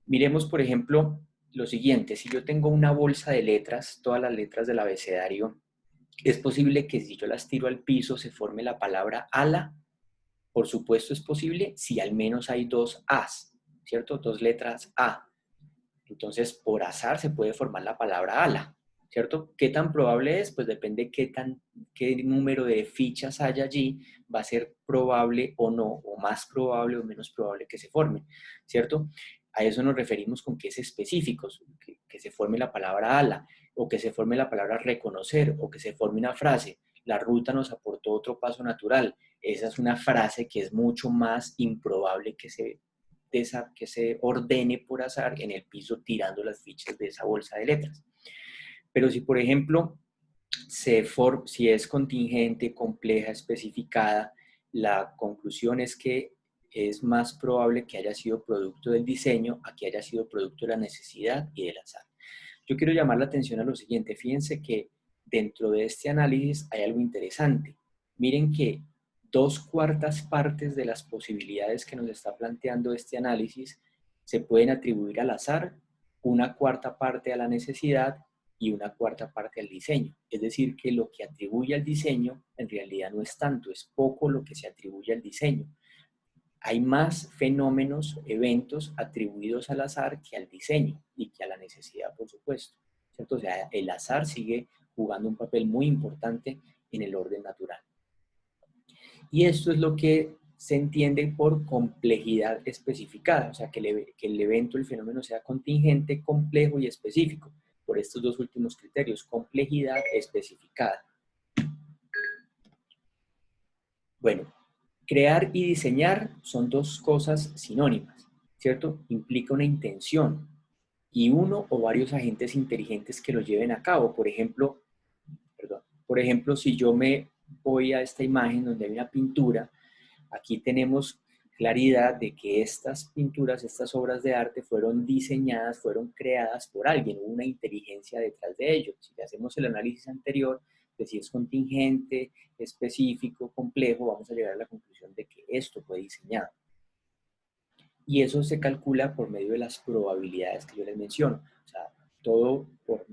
Miremos, por ejemplo, lo siguiente. Si yo tengo una bolsa de letras, todas las letras del abecedario, es posible que si yo las tiro al piso se forme la palabra ala. Por supuesto es posible si al menos hay dos A's, ¿cierto? Dos letras A. Entonces, por azar se puede formar la palabra ala, ¿cierto? ¿Qué tan probable es? Pues depende qué número de fichas haya allí, va a ser probable o no, o más probable o menos probable que se forme, ¿cierto? A eso nos referimos con que es específico, que se forme la palabra ala, o que se forme la palabra reconocer, o que se forme una frase. La ruta nos aportó otro paso natural. Esa es una frase que es mucho más improbable que se ordene por azar en el piso tirando las fichas de esa bolsa de letras. Pero si, por ejemplo, si es contingente, compleja, especificada, la conclusión es que es más probable que haya sido producto del diseño a que haya sido producto de la necesidad y del azar. Yo quiero llamar la atención a lo siguiente. Fíjense que dentro de este análisis hay algo interesante. Miren que 2/4 partes de las posibilidades que nos está planteando este análisis se pueden atribuir al azar, 1/4 parte a la necesidad y 1/4 parte al diseño. Es decir, que lo que atribuye al diseño en realidad no es tanto, es poco lo que se atribuye al diseño. Hay más fenómenos, eventos atribuidos al azar que al diseño y que a la necesidad, por supuesto, ¿cierto? O sea, el azar sigue jugando un papel muy importante en el orden natural. Y esto es lo que se entiende por complejidad especificada, o sea, que el evento, el fenómeno sea contingente, complejo y específico, por estos dos últimos criterios, complejidad especificada. Bueno, crear y diseñar son dos cosas sinónimas, ¿cierto? Implica una intención y uno o varios agentes inteligentes que lo lleven a cabo. Por ejemplo, si yo me voy a esta imagen donde hay una pintura, aquí tenemos claridad de que estas pinturas, estas obras de arte fueron diseñadas, fueron creadas por alguien, hubo una inteligencia detrás de ello. Si hacemos el análisis anterior de si es contingente, específico, complejo, vamos a llegar a la conclusión de que esto fue diseñado. Y eso se calcula por medio de las probabilidades que yo les menciono. O sea, todo por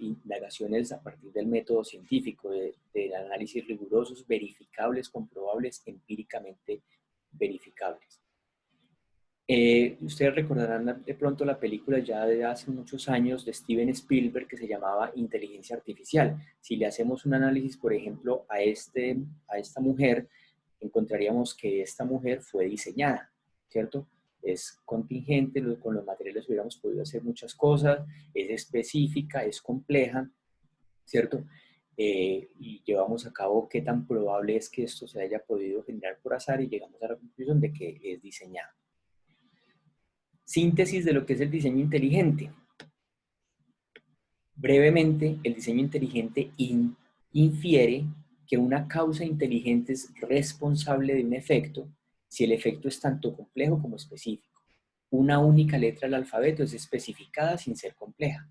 indagaciones a partir del método científico, de análisis rigurosos, verificables, comprobables, empíricamente verificables. Ustedes recordarán de pronto la película ya de hace muchos años de Steven Spielberg que se llamaba Inteligencia Artificial. Si le hacemos un análisis, por ejemplo, a esta mujer, encontraríamos que esta mujer fue diseñada, ¿cierto? Es contingente, con los materiales hubiéramos podido hacer muchas cosas, es específica, es compleja, ¿cierto? Y llevamos a cabo qué tan probable es que esto se haya podido generar por azar y llegamos a la conclusión de que es diseñado. Síntesis de lo que es el diseño inteligente. Brevemente, el diseño inteligente infiere que una causa inteligente es responsable de un efecto si el efecto es tanto complejo como específico. Una única letra del alfabeto es especificada sin ser compleja.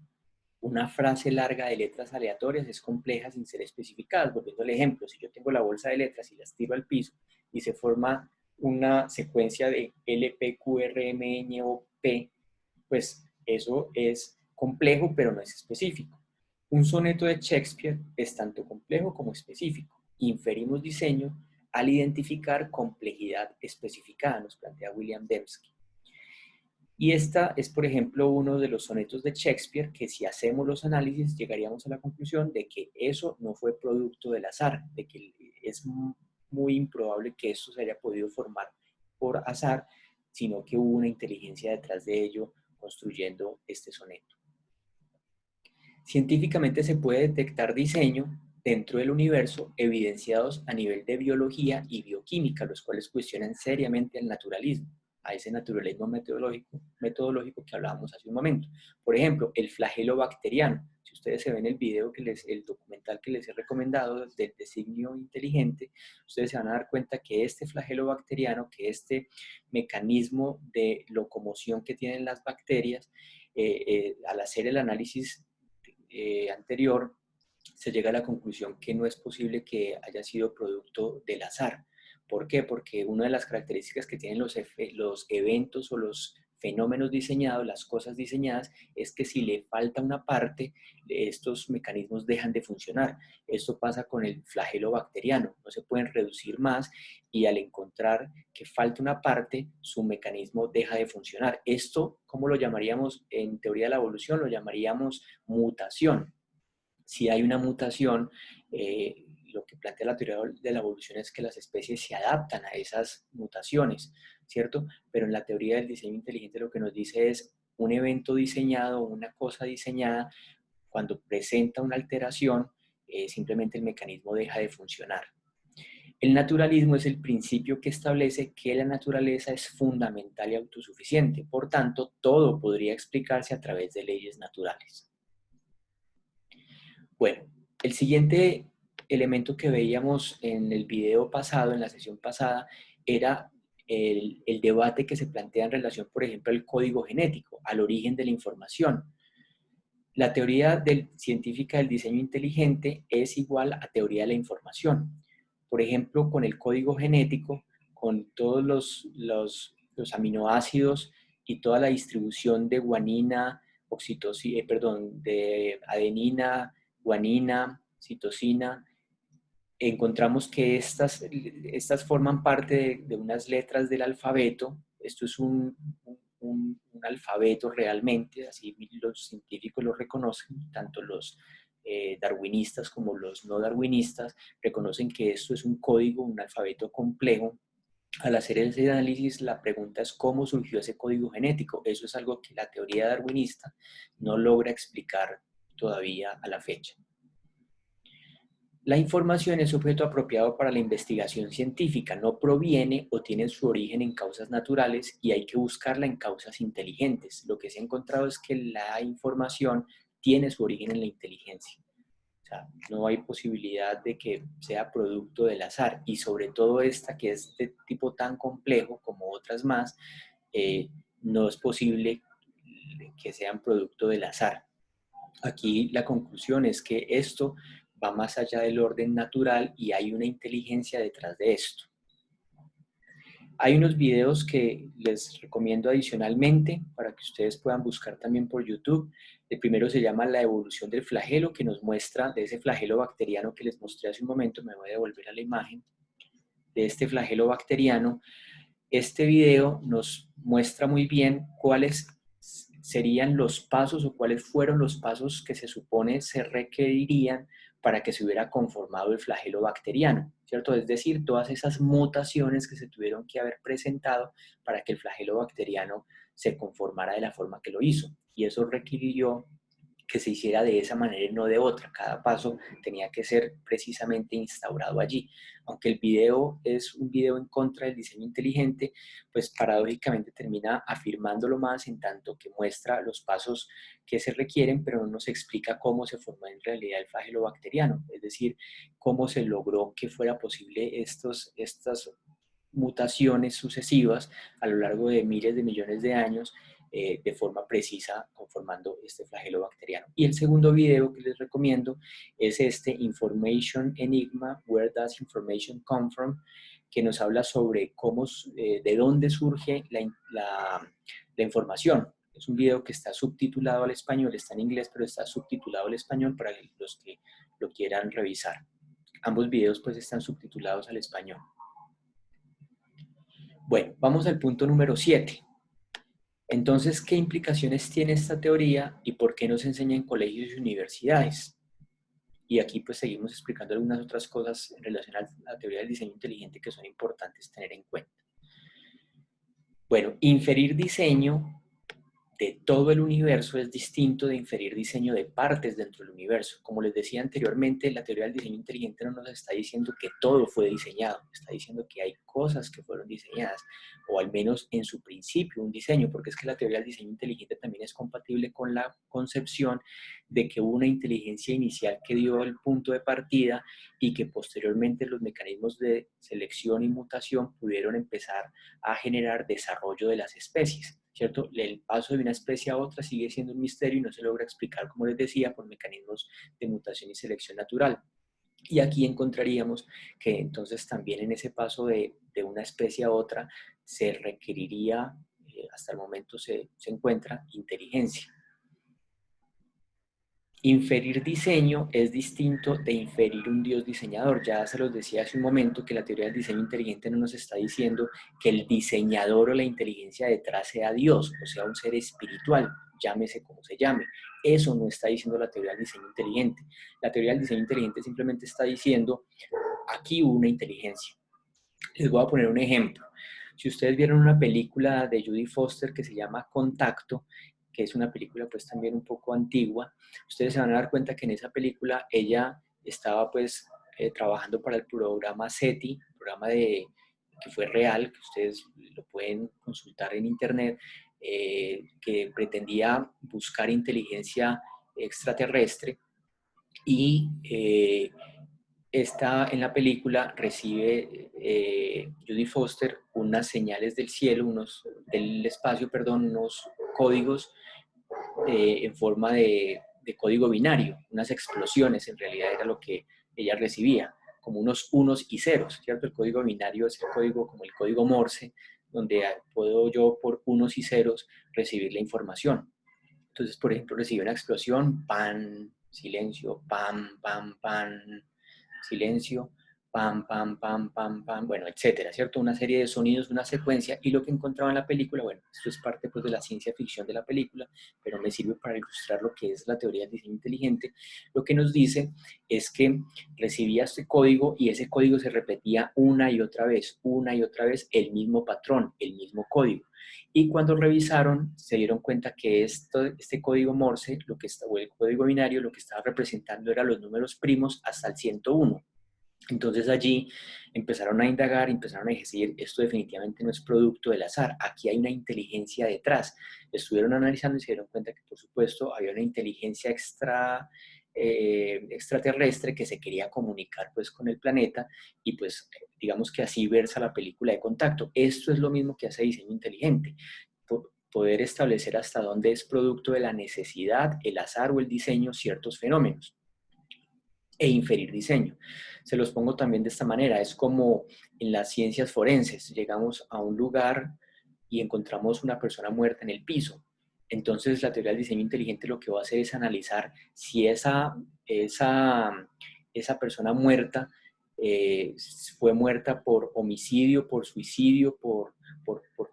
Una frase larga de letras aleatorias es compleja sin ser especificada. Volviendo al ejemplo, si yo tengo la bolsa de letras y las tiro al piso y se forma una secuencia de L, P, Q, R, M, N, O, P, pues eso es complejo, pero no es específico. Un soneto de Shakespeare es tanto complejo como específico. Inferimos diseño al identificar complejidad especificada, nos plantea William Dembski. Y esta es, por ejemplo, uno de los sonetos de Shakespeare que si hacemos los análisis llegaríamos a la conclusión de que eso no fue producto del azar, de que es muy improbable que esto se haya podido formar por azar, sino que hubo una inteligencia detrás de ello construyendo este soneto. Científicamente se puede detectar diseño dentro del universo evidenciados a nivel de biología y bioquímica, los cuales cuestionan seriamente el naturalismo, a ese naturalismo metodológico que hablábamos hace un momento. Por ejemplo, el flagelo bacteriano. Si ustedes se ven el video, el documental que les he recomendado del designio inteligente, ustedes se van a dar cuenta que este flagelo bacteriano, que este mecanismo de locomoción que tienen las bacterias, al hacer el análisis anterior, se llega a la conclusión que no es posible que haya sido producto del azar. ¿Por qué? Porque una de las características que tienen los eventos o los fenómenos diseñados, las cosas diseñadas, es que si le falta una parte, estos mecanismos dejan de funcionar. Esto pasa con el flagelo bacteriano, no se pueden reducir más y al encontrar que falta una parte, su mecanismo deja de funcionar. Esto, ¿cómo lo llamaríamos en teoría de la evolución? Lo llamaríamos mutación. Si hay una mutación, lo que plantea la teoría de la evolución es que las especies se adaptan a esas mutaciones, ¿cierto? Pero en la teoría del diseño inteligente lo que nos dice es un evento diseñado, una cosa diseñada, cuando presenta una alteración, simplemente el mecanismo deja de funcionar. El naturalismo es el principio que establece que la naturaleza es fundamental y autosuficiente, por tanto, todo podría explicarse a través de leyes naturales. Bueno, el siguiente elemento que veíamos en el video pasado, en la sesión pasada, era el debate que se plantea en relación, por ejemplo, al código genético, al origen de la información. La teoría científica del diseño inteligente es igual a teoría de la información. Por ejemplo, con el código genético, con todos los aminoácidos y toda la distribución de guanina, de adenina, guanina, citosina, encontramos que estas forman parte de unas letras del alfabeto. Esto es un alfabeto realmente, así los científicos lo reconocen, tanto los darwinistas como los no darwinistas reconocen que esto es un código, un alfabeto complejo. Al hacer ese análisis, la pregunta es cómo surgió ese código genético. Eso es algo que la teoría darwinista no logra explicar todavía a la fecha. La información es objeto apropiado para la investigación científica, no proviene o tiene su origen en causas naturales y hay que buscarla en causas inteligentes. Lo que se ha encontrado es que la información tiene su origen en la inteligencia. O sea, no hay posibilidad de que sea producto del azar y sobre todo esta que es de tipo tan complejo como otras más, no es posible que sean producto del azar. Aquí la conclusión es que esto va más allá del orden natural y hay una inteligencia detrás de esto. Hay unos videos que les recomiendo adicionalmente para que ustedes puedan buscar también por YouTube. El primero se llama La evolución del flagelo, que nos muestra de ese flagelo bacteriano que les mostré hace un momento. Me voy a devolver a la imagen de este flagelo bacteriano. Este video nos muestra muy bien cuáles serían los pasos o cuáles fueron los pasos que se supone se requerirían para que se hubiera conformado el flagelo bacteriano, ¿cierto? Es decir, todas esas mutaciones que se tuvieron que haber presentado para que el flagelo bacteriano se conformara de la forma que lo hizo. Y eso requirió que se hiciera de esa manera y no de otra. Cada paso tenía que ser precisamente instaurado allí. Aunque el video es un video en contra del diseño inteligente, pues paradójicamente termina afirmándolo más en tanto que muestra los pasos que se requieren, pero no nos explica cómo se formó en realidad el flagelo bacteriano, es decir, cómo se logró que fuera posible estas mutaciones sucesivas a lo largo de miles de millones de años de forma precisa conformando este flagelo bacteriano. Y el segundo video que les recomiendo es este Information Enigma, Where Does Information Come From?, que nos habla sobre cómo, de dónde surge la información. Es un video que está subtitulado al español, está en inglés, pero está subtitulado al español para los que lo quieran revisar. Ambos videos pues están subtitulados al español. Bueno, vamos al punto número 7. Entonces, ¿qué implicaciones tiene esta teoría y por qué no se enseña en colegios y universidades? Y aquí pues seguimos explicando algunas otras cosas en relación a la teoría del diseño inteligente que son importantes tener en cuenta. Bueno, inferir diseño de todo el universo es distinto de inferir diseño de partes dentro del universo. Como les decía anteriormente, la teoría del diseño inteligente no nos está diciendo que todo fue diseñado, está diciendo que hay cosas que fueron diseñadas, o al menos en su principio un diseño, porque es que la teoría del diseño inteligente también es compatible con la concepción de que hubo una inteligencia inicial que dio el punto de partida y que posteriormente los mecanismos de selección y mutación pudieron empezar a generar desarrollo de las especies. ¿Cierto? El paso de una especie a otra sigue siendo un misterio y no se logra explicar, como les decía, por mecanismos de mutación y selección natural. Y aquí encontraríamos que entonces también en ese paso de una especie a otra se requeriría, hasta el momento se encuentra, inteligencia. Inferir diseño es distinto de inferir un Dios diseñador. Ya se los decía hace un momento que la teoría del diseño inteligente no nos está diciendo que el diseñador o la inteligencia detrás sea Dios, o sea, un ser espiritual, llámese como se llame. Eso no está diciendo la teoría del diseño inteligente. La teoría del diseño inteligente simplemente está diciendo, aquí hubo una inteligencia. Les voy a poner un ejemplo. Si ustedes vieron una película de Judy Foster que se llama Contacto, que es una película pues también un poco antigua, ustedes se van a dar cuenta que en esa película ella estaba pues trabajando para el programa SETI, programa que fue real, que ustedes lo pueden consultar en internet, que pretendía buscar inteligencia extraterrestre y en la película recibe Judy Foster unas señales del cielo, del espacio, perdón, unos códigos en forma de código binario, unas explosiones en realidad era lo que ella recibía, como unos unos y ceros, ¿cierto? El código binario es el código como el código Morse, donde puedo yo por unos y ceros recibir la información. Entonces, por ejemplo, recibe una explosión, pan, silencio, pam, pam, pam, silencio, pam, pam, pam, pam, pam, bueno, etcétera, ¿cierto? Una serie de sonidos, una secuencia, y lo que encontraba en la película, bueno, esto es parte pues de la ciencia ficción de la película, pero me sirve para ilustrar lo que es la teoría del diseño inteligente. Lo que nos dice es que recibía este código y ese código se repetía una y otra vez, el mismo patrón, el mismo código. Y cuando revisaron, se dieron cuenta que este código Morse, o el código binario, lo que estaba representando eran los números primos hasta el 101. Entonces allí empezaron a indagar, empezaron a decir, esto definitivamente no es producto del azar, aquí hay una inteligencia detrás. Estuvieron analizando y se dieron cuenta que, por supuesto, había una inteligencia extraterrestre que se quería comunicar pues con el planeta y pues digamos que así versa la película de Contacto. Esto es lo mismo que hace diseño inteligente, poder establecer hasta dónde es producto de la necesidad, el azar o el diseño ciertos fenómenos e inferir diseño. Se los pongo también de esta manera, es como en las ciencias forenses, llegamos a un lugar y encontramos una persona muerta en el piso. Entonces la teoría del diseño inteligente lo que va a hacer es analizar si esa persona muerta eh, fue muerta por homicidio, por suicidio, por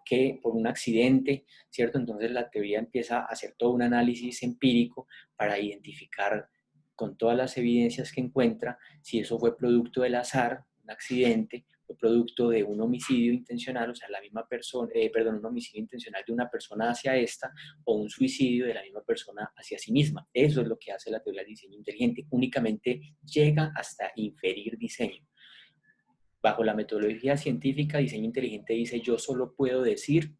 qué, por un accidente, ¿cierto? Entonces la teoría empieza a hacer todo un análisis empírico para identificar con todas las evidencias que encuentra, si eso fue producto del azar, un accidente, fue producto de un homicidio intencional, o sea, la misma persona, un homicidio intencional de una persona hacia esta, o un suicidio de la misma persona hacia sí misma. Eso es lo que hace la teoría del diseño inteligente, únicamente llega hasta inferir diseño. Bajo la metodología científica, diseño inteligente dice, yo solo puedo decir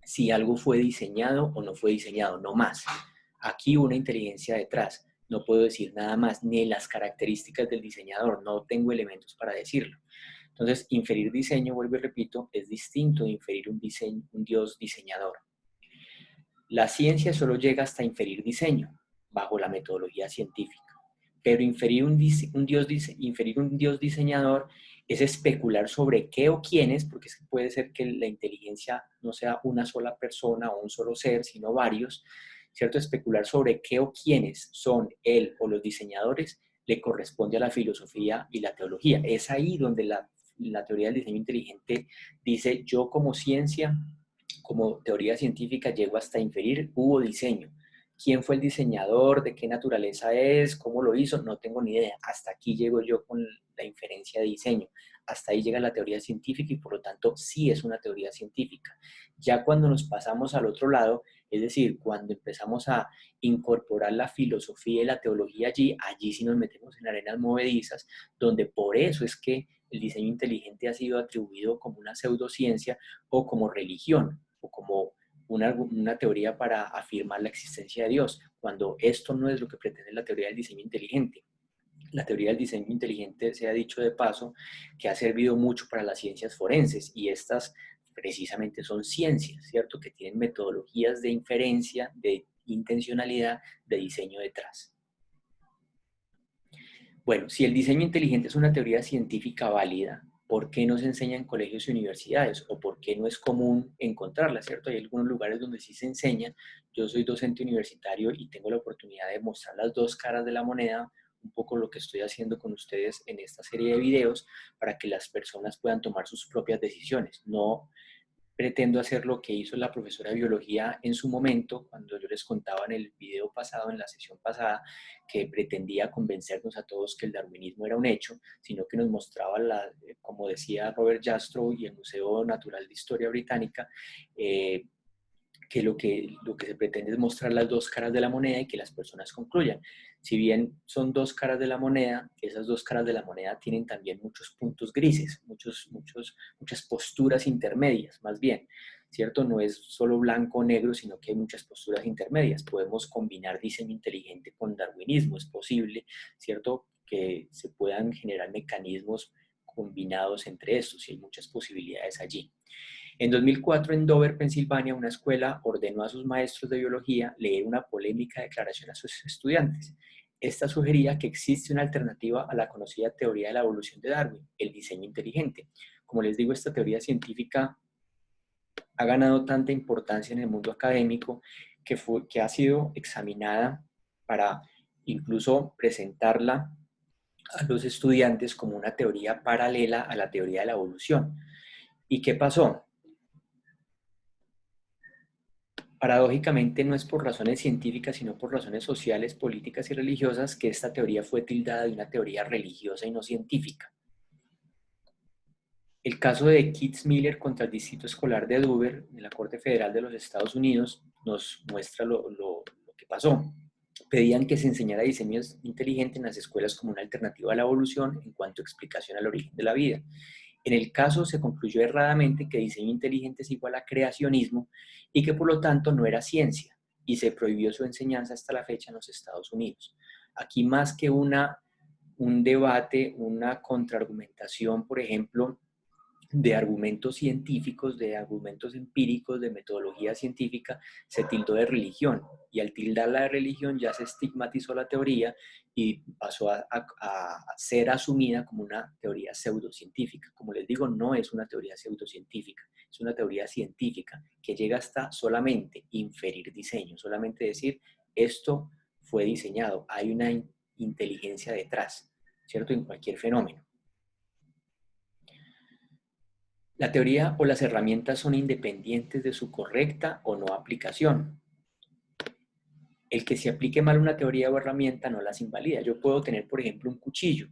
si algo fue diseñado o no fue diseñado, no más. Aquí una inteligencia detrás. No puedo decir nada más, ni las características del diseñador, no tengo elementos para decirlo. Entonces, inferir diseño, vuelvo y repito, es distinto de inferir un Dios diseñador. La ciencia solo llega hasta inferir diseño, bajo la metodología científica. Pero inferir inferir un Dios diseñador es especular sobre qué o quiénes, porque puede ser que la inteligencia no sea una sola persona o un solo ser, sino varios, ¿cierto? Especular sobre qué o quiénes son él o los diseñadores le corresponde a la filosofía y la teología. Es ahí donde la teoría del diseño inteligente dice, yo como ciencia como teoría científica llego hasta inferir, hubo diseño. ¿Quién fue el diseñador? ¿De qué naturaleza es? ¿Cómo lo hizo? No tengo ni idea. Hasta aquí llego yo con la inferencia de diseño. Hasta ahí llega la teoría científica y por lo tanto sí es una teoría científica. Ya cuando nos pasamos al otro lado, es decir, cuando empezamos a incorporar la filosofía y la teología allí, allí sí nos metemos en arenas movedizas, donde por eso es que el diseño inteligente ha sido atribuido como una pseudociencia o como religión o como una teoría para afirmar la existencia de Dios, cuando esto no es lo que pretende la teoría del diseño inteligente. La teoría del diseño inteligente, se ha dicho de paso, que ha servido mucho para las ciencias forenses y estas precisamente son ciencias, ¿cierto? Que tienen metodologías de inferencia, de intencionalidad, de diseño detrás. Bueno, si el diseño inteligente es una teoría científica válida, ¿por qué no se enseña en colegios y universidades? ¿O por qué no es común encontrarla, cierto? Hay algunos lugares donde sí se enseña. Yo soy docente universitario y tengo la oportunidad de mostrar las dos caras de la moneda, un poco lo que estoy haciendo con ustedes en esta serie de videos, para que las personas puedan tomar sus propias decisiones. No pretendo hacer lo que hizo la profesora de biología en su momento, cuando yo les contaba en el video pasado, en la sesión pasada, que pretendía convencernos a todos que el darwinismo era un hecho, sino que nos mostraba, como decía Robert Jastrow y el Museo Natural de Historia Británica, que lo que se pretende es mostrar las dos caras de la moneda y que las personas concluyan. Si bien son dos caras de la moneda, esas dos caras de la moneda tienen también muchos puntos grises, muchas posturas intermedias, más bien, ¿cierto? No es solo blanco o negro, sino que hay muchas posturas intermedias. Podemos combinar diseño inteligente con darwinismo, es posible, ¿cierto? Que se puedan generar mecanismos combinados entre estos y hay muchas posibilidades allí. En 2004, en Dover, Pensilvania, una escuela ordenó a sus maestros de biología leer una polémica declaración a sus estudiantes. Esta sugería que existe una alternativa a la conocida teoría de la evolución de Darwin, el diseño inteligente. Como les digo, esta teoría científica ha ganado tanta importancia en el mundo académico que ha sido examinada para incluso presentarla a los estudiantes como una teoría paralela a la teoría de la evolución. ¿Y qué pasó? Paradójicamente, no es por razones científicas, sino por razones sociales, políticas y religiosas que esta teoría fue tildada de una teoría religiosa y no científica. El caso de Kitzmiller contra el Distrito Escolar de Dover, en la Corte Federal de los Estados Unidos, nos muestra lo que pasó. Pedían que se enseñara diseño inteligente en las escuelas como una alternativa a la evolución en cuanto a explicación al origen de la vida. En el caso se concluyó erradamente que diseño inteligente es igual a creacionismo y que por lo tanto no era ciencia y se prohibió su enseñanza hasta la fecha en los Estados Unidos. Aquí más que un debate, una contraargumentación, por ejemplo, de argumentos científicos, de argumentos empíricos, de metodología científica, se tildó de religión. Y al tildarla de religión ya se estigmatizó la teoría y pasó a ser asumida como una teoría pseudocientífica. Como les digo, no es una teoría pseudocientífica, es una teoría científica que llega hasta solamente inferir diseño, solamente decir, esto fue diseñado, hay una inteligencia detrás, ¿cierto? En cualquier fenómeno. La teoría o las herramientas son independientes de su correcta o no aplicación. El que se aplique mal una teoría o herramienta no las invalida. Yo puedo tener, por ejemplo, un cuchillo.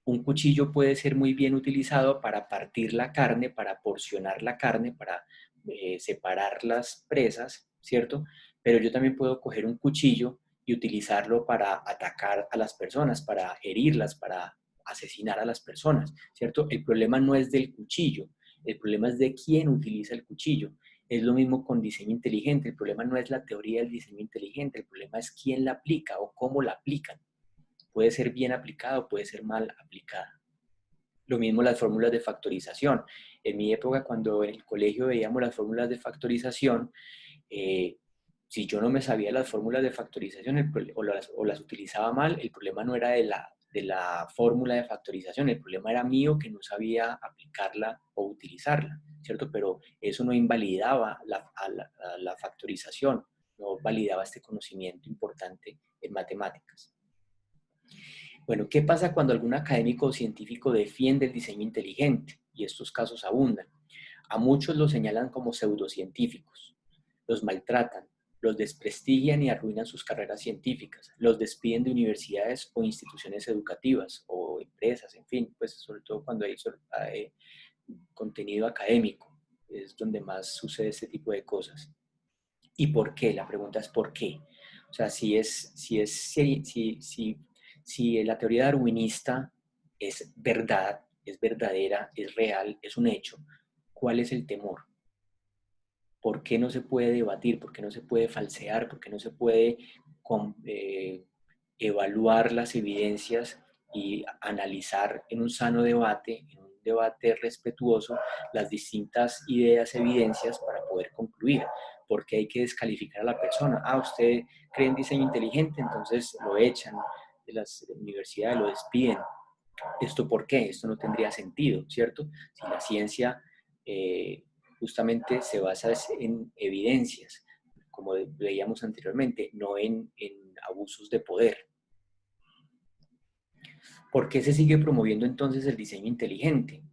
Un cuchillo puede ser muy bien utilizado para partir la carne, para porcionar la carne, para separar las presas, ¿cierto? Pero yo también puedo coger un cuchillo y utilizarlo para atacar a las personas, para herirlas, para asesinar a las personas, ¿cierto? El problema no es del cuchillo, el problema es de quién utiliza el cuchillo. Es lo mismo con diseño inteligente, el problema no es la teoría del diseño inteligente, el problema es quién la aplica o cómo la aplican. Puede ser bien aplicada o puede ser mal aplicada. Lo mismo las fórmulas de factorización. En mi época, cuando en el colegio veíamos las fórmulas de factorización, eh, si yo no me sabía las fórmulas de factorización o las utilizaba mal, el problema no era de la fórmula de factorización, el problema era mío que no sabía aplicarla o utilizarla, ¿cierto? Pero eso no invalidaba la factorización, no validaba este conocimiento importante en matemáticas. Bueno, ¿qué pasa cuando algún académico o científico defiende el diseño inteligente? Y estos casos abundan. A muchos los señalan como pseudocientíficos, los maltratan, los desprestigian y arruinan sus carreras científicas, los despiden de universidades o instituciones educativas o empresas, en fin, pues sobre todo cuando hay contenido académico, es donde más sucede este tipo de cosas. ¿Y por qué? La pregunta es ¿por qué? O sea, si la teoría darwinista es verdad, es verdadera, es real, es un hecho, ¿cuál es el temor? ¿Por qué no se puede debatir? ¿Por qué no se puede falsear? ¿Por qué no se puede evaluar las evidencias y analizar en un sano debate, en un debate respetuoso, las distintas ideas, evidencias para poder concluir? ¿Por qué hay que descalificar a la persona? Ah, usted cree en diseño inteligente, entonces lo echan de las universidades, lo despiden. ¿Esto por qué? Esto no tendría sentido, ¿cierto? Si la ciencia justamente se basa en evidencias, como veíamos anteriormente, no en abusos de poder. ¿Por qué se sigue promoviendo entonces el diseño inteligente?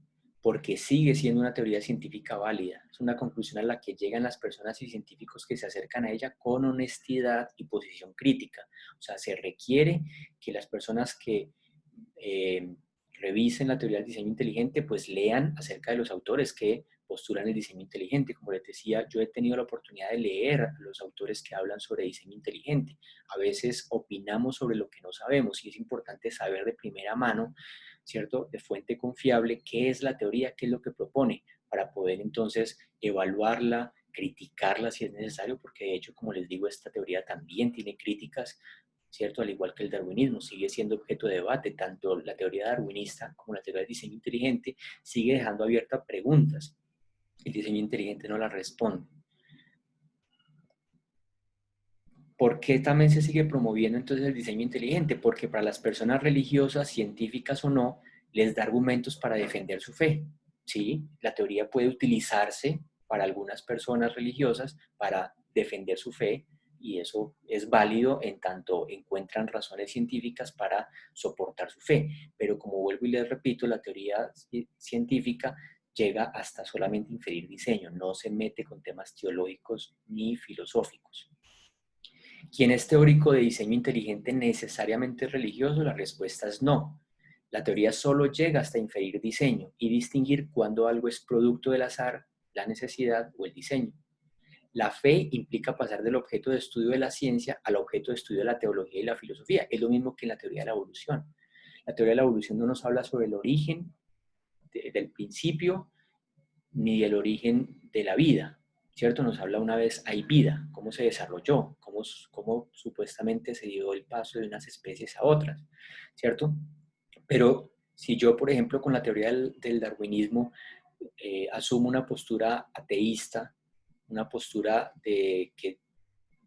Porque sigue siendo una teoría científica válida. Es una conclusión a la que llegan las personas y científicos que se acercan a ella con honestidad y posición crítica. O sea, se requiere que las personas que eh, revisen la teoría del diseño inteligente, pues lean acerca de los autores que postulan el diseño inteligente. Como les decía, yo he tenido la oportunidad de leer a los autores que hablan sobre diseño inteligente. A veces opinamos sobre lo que no sabemos y es importante saber de primera mano, ¿cierto? De fuente confiable, qué es la teoría, qué es lo que propone, para poder entonces evaluarla, criticarla si es necesario, porque de hecho, como les digo, esta teoría también tiene críticas, ¿cierto? Al igual que el darwinismo, sigue siendo objeto de debate. Tanto la teoría darwinista como la teoría del diseño inteligente sigue dejando abiertas preguntas. El diseño inteligente no las responde. ¿Por qué también se sigue promoviendo entonces el diseño inteligente? Porque para las personas religiosas, científicas o no, les da argumentos para defender su fe. ¿Sí? La teoría puede utilizarse para algunas personas religiosas para defender su fe y eso es válido en tanto encuentran razones científicas para soportar su fe. Pero como vuelvo y les repito, la teoría científica llega hasta solamente inferir diseño, no se mete con temas teológicos ni filosóficos. ¿Quién es teórico de diseño inteligente necesariamente religioso? La respuesta es no. La teoría solo llega hasta inferir diseño y distinguir cuándo algo es producto del azar, la necesidad o el diseño. La fe implica pasar del objeto de estudio de la ciencia al objeto de estudio de la teología y la filosofía. Es lo mismo que en la teoría de la evolución. La teoría de la evolución no nos habla sobre el origen del principio ni del origen de la vida, ¿cierto? Nos habla una vez, hay vida, cómo se desarrolló, cómo supuestamente se dio el paso de unas especies a otras, ¿cierto? Pero si yo, por ejemplo, con la teoría del darwinismo asumo una postura ateísta, una postura de que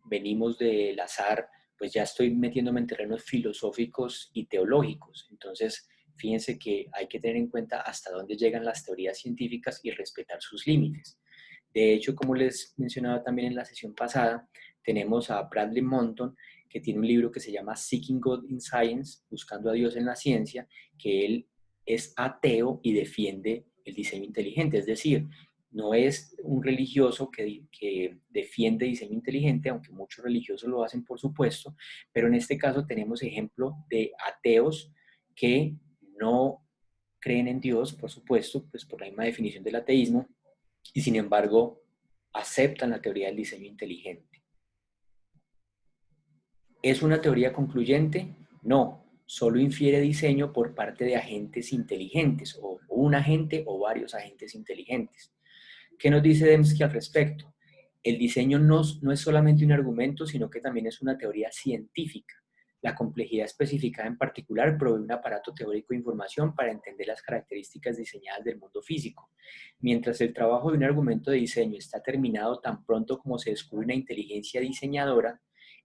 venimos del azar, pues ya estoy metiéndome en terrenos filosóficos y teológicos. Entonces, fíjense que hay que tener en cuenta hasta dónde llegan las teorías científicas y respetar sus límites. De hecho, como les mencionaba también en la sesión pasada, tenemos a Bradley Monton, que tiene un libro que se llama Seeking God in Science, Buscando a Dios en la Ciencia, que él es ateo y defiende el diseño inteligente, es decir, no es un religioso que defiende diseño inteligente, aunque muchos religiosos lo hacen, por supuesto, pero en este caso tenemos ejemplo de ateos que no creen en Dios, por supuesto, pues por la misma definición del ateísmo, y sin embargo aceptan la teoría del diseño inteligente. ¿Es una teoría concluyente? No, solo infiere diseño por parte de agentes inteligentes, o un agente o varios agentes inteligentes. ¿Qué nos dice Dembski al respecto? El diseño no es solamente un argumento, sino que también es una teoría científica. La complejidad especificada en particular provee un aparato teórico de información para entender las características diseñadas del mundo físico. Mientras el trabajo de un argumento de diseño está terminado tan pronto como se descubre una inteligencia diseñadora,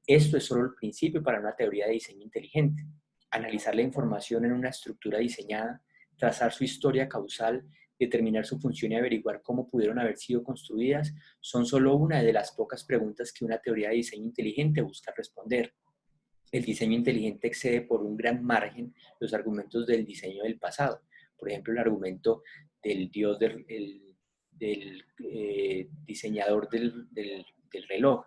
esto es solo el principio para una teoría de diseño inteligente. Analizar la información en una estructura diseñada, trazar su historia causal, determinar su función y averiguar cómo pudieron haber sido construidas son solo una de las pocas preguntas que una teoría de diseño inteligente busca responder. El diseño inteligente excede por un gran margen los argumentos del diseño del pasado. Por ejemplo, el argumento del Dios diseñador del reloj,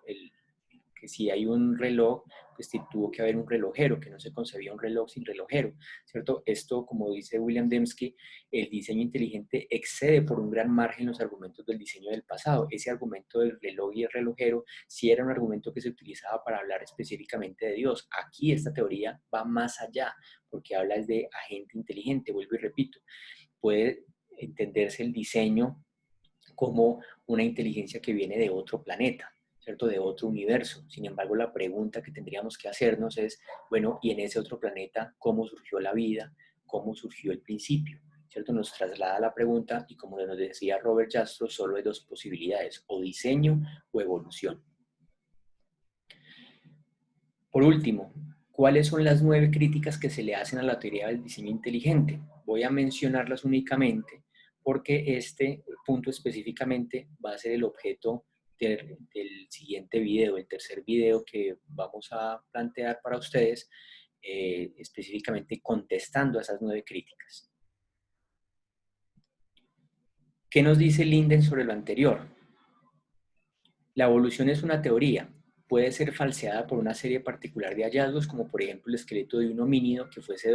que si hay un reloj, pues tuvo que haber un relojero, que no se concebía un reloj sin relojero, ¿cierto? Esto, como dice William Dembski, el diseño inteligente excede por un gran margen los argumentos del diseño del pasado. Ese argumento del reloj y el relojero sí era un argumento que se utilizaba para hablar específicamente de Dios. Aquí esta teoría va más allá, porque habla de agente inteligente, vuelvo y repito, puede entenderse el diseño como una inteligencia que viene de otro planeta, ¿cierto? De otro universo. Sin embargo, la pregunta que tendríamos que hacernos es, bueno, ¿y en ese otro planeta cómo surgió la vida? ¿Cómo surgió el principio? ¿Cierto? Nos traslada la pregunta y como nos decía Robert Jastrow, solo hay dos posibilidades, o diseño o evolución. Por último, ¿cuáles son las 9 críticas que se le hacen a la teoría del diseño inteligente? Voy a mencionarlas únicamente porque este punto específicamente va a ser el objeto del siguiente video, el tercer video que vamos a plantear para ustedes, específicamente contestando a esas 9 críticas. ¿Qué nos dice Linden sobre lo anterior? La evolución es una teoría. Puede ser falseada por una serie particular de hallazgos, como por ejemplo el esqueleto de un homínido que fuese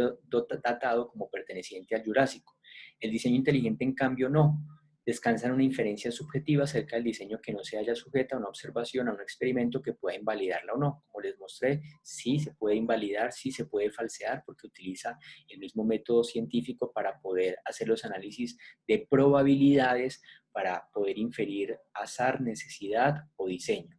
datado como perteneciente al Jurásico. El diseño inteligente, en cambio, no. Descansa en una inferencia subjetiva acerca del diseño que no se haya sujeta a una observación, a un experimento que pueda invalidarla o no. Como les mostré, sí se puede invalidar, sí se puede falsear, porque utiliza el mismo método científico para poder hacer los análisis de probabilidades para poder inferir azar, necesidad o diseño.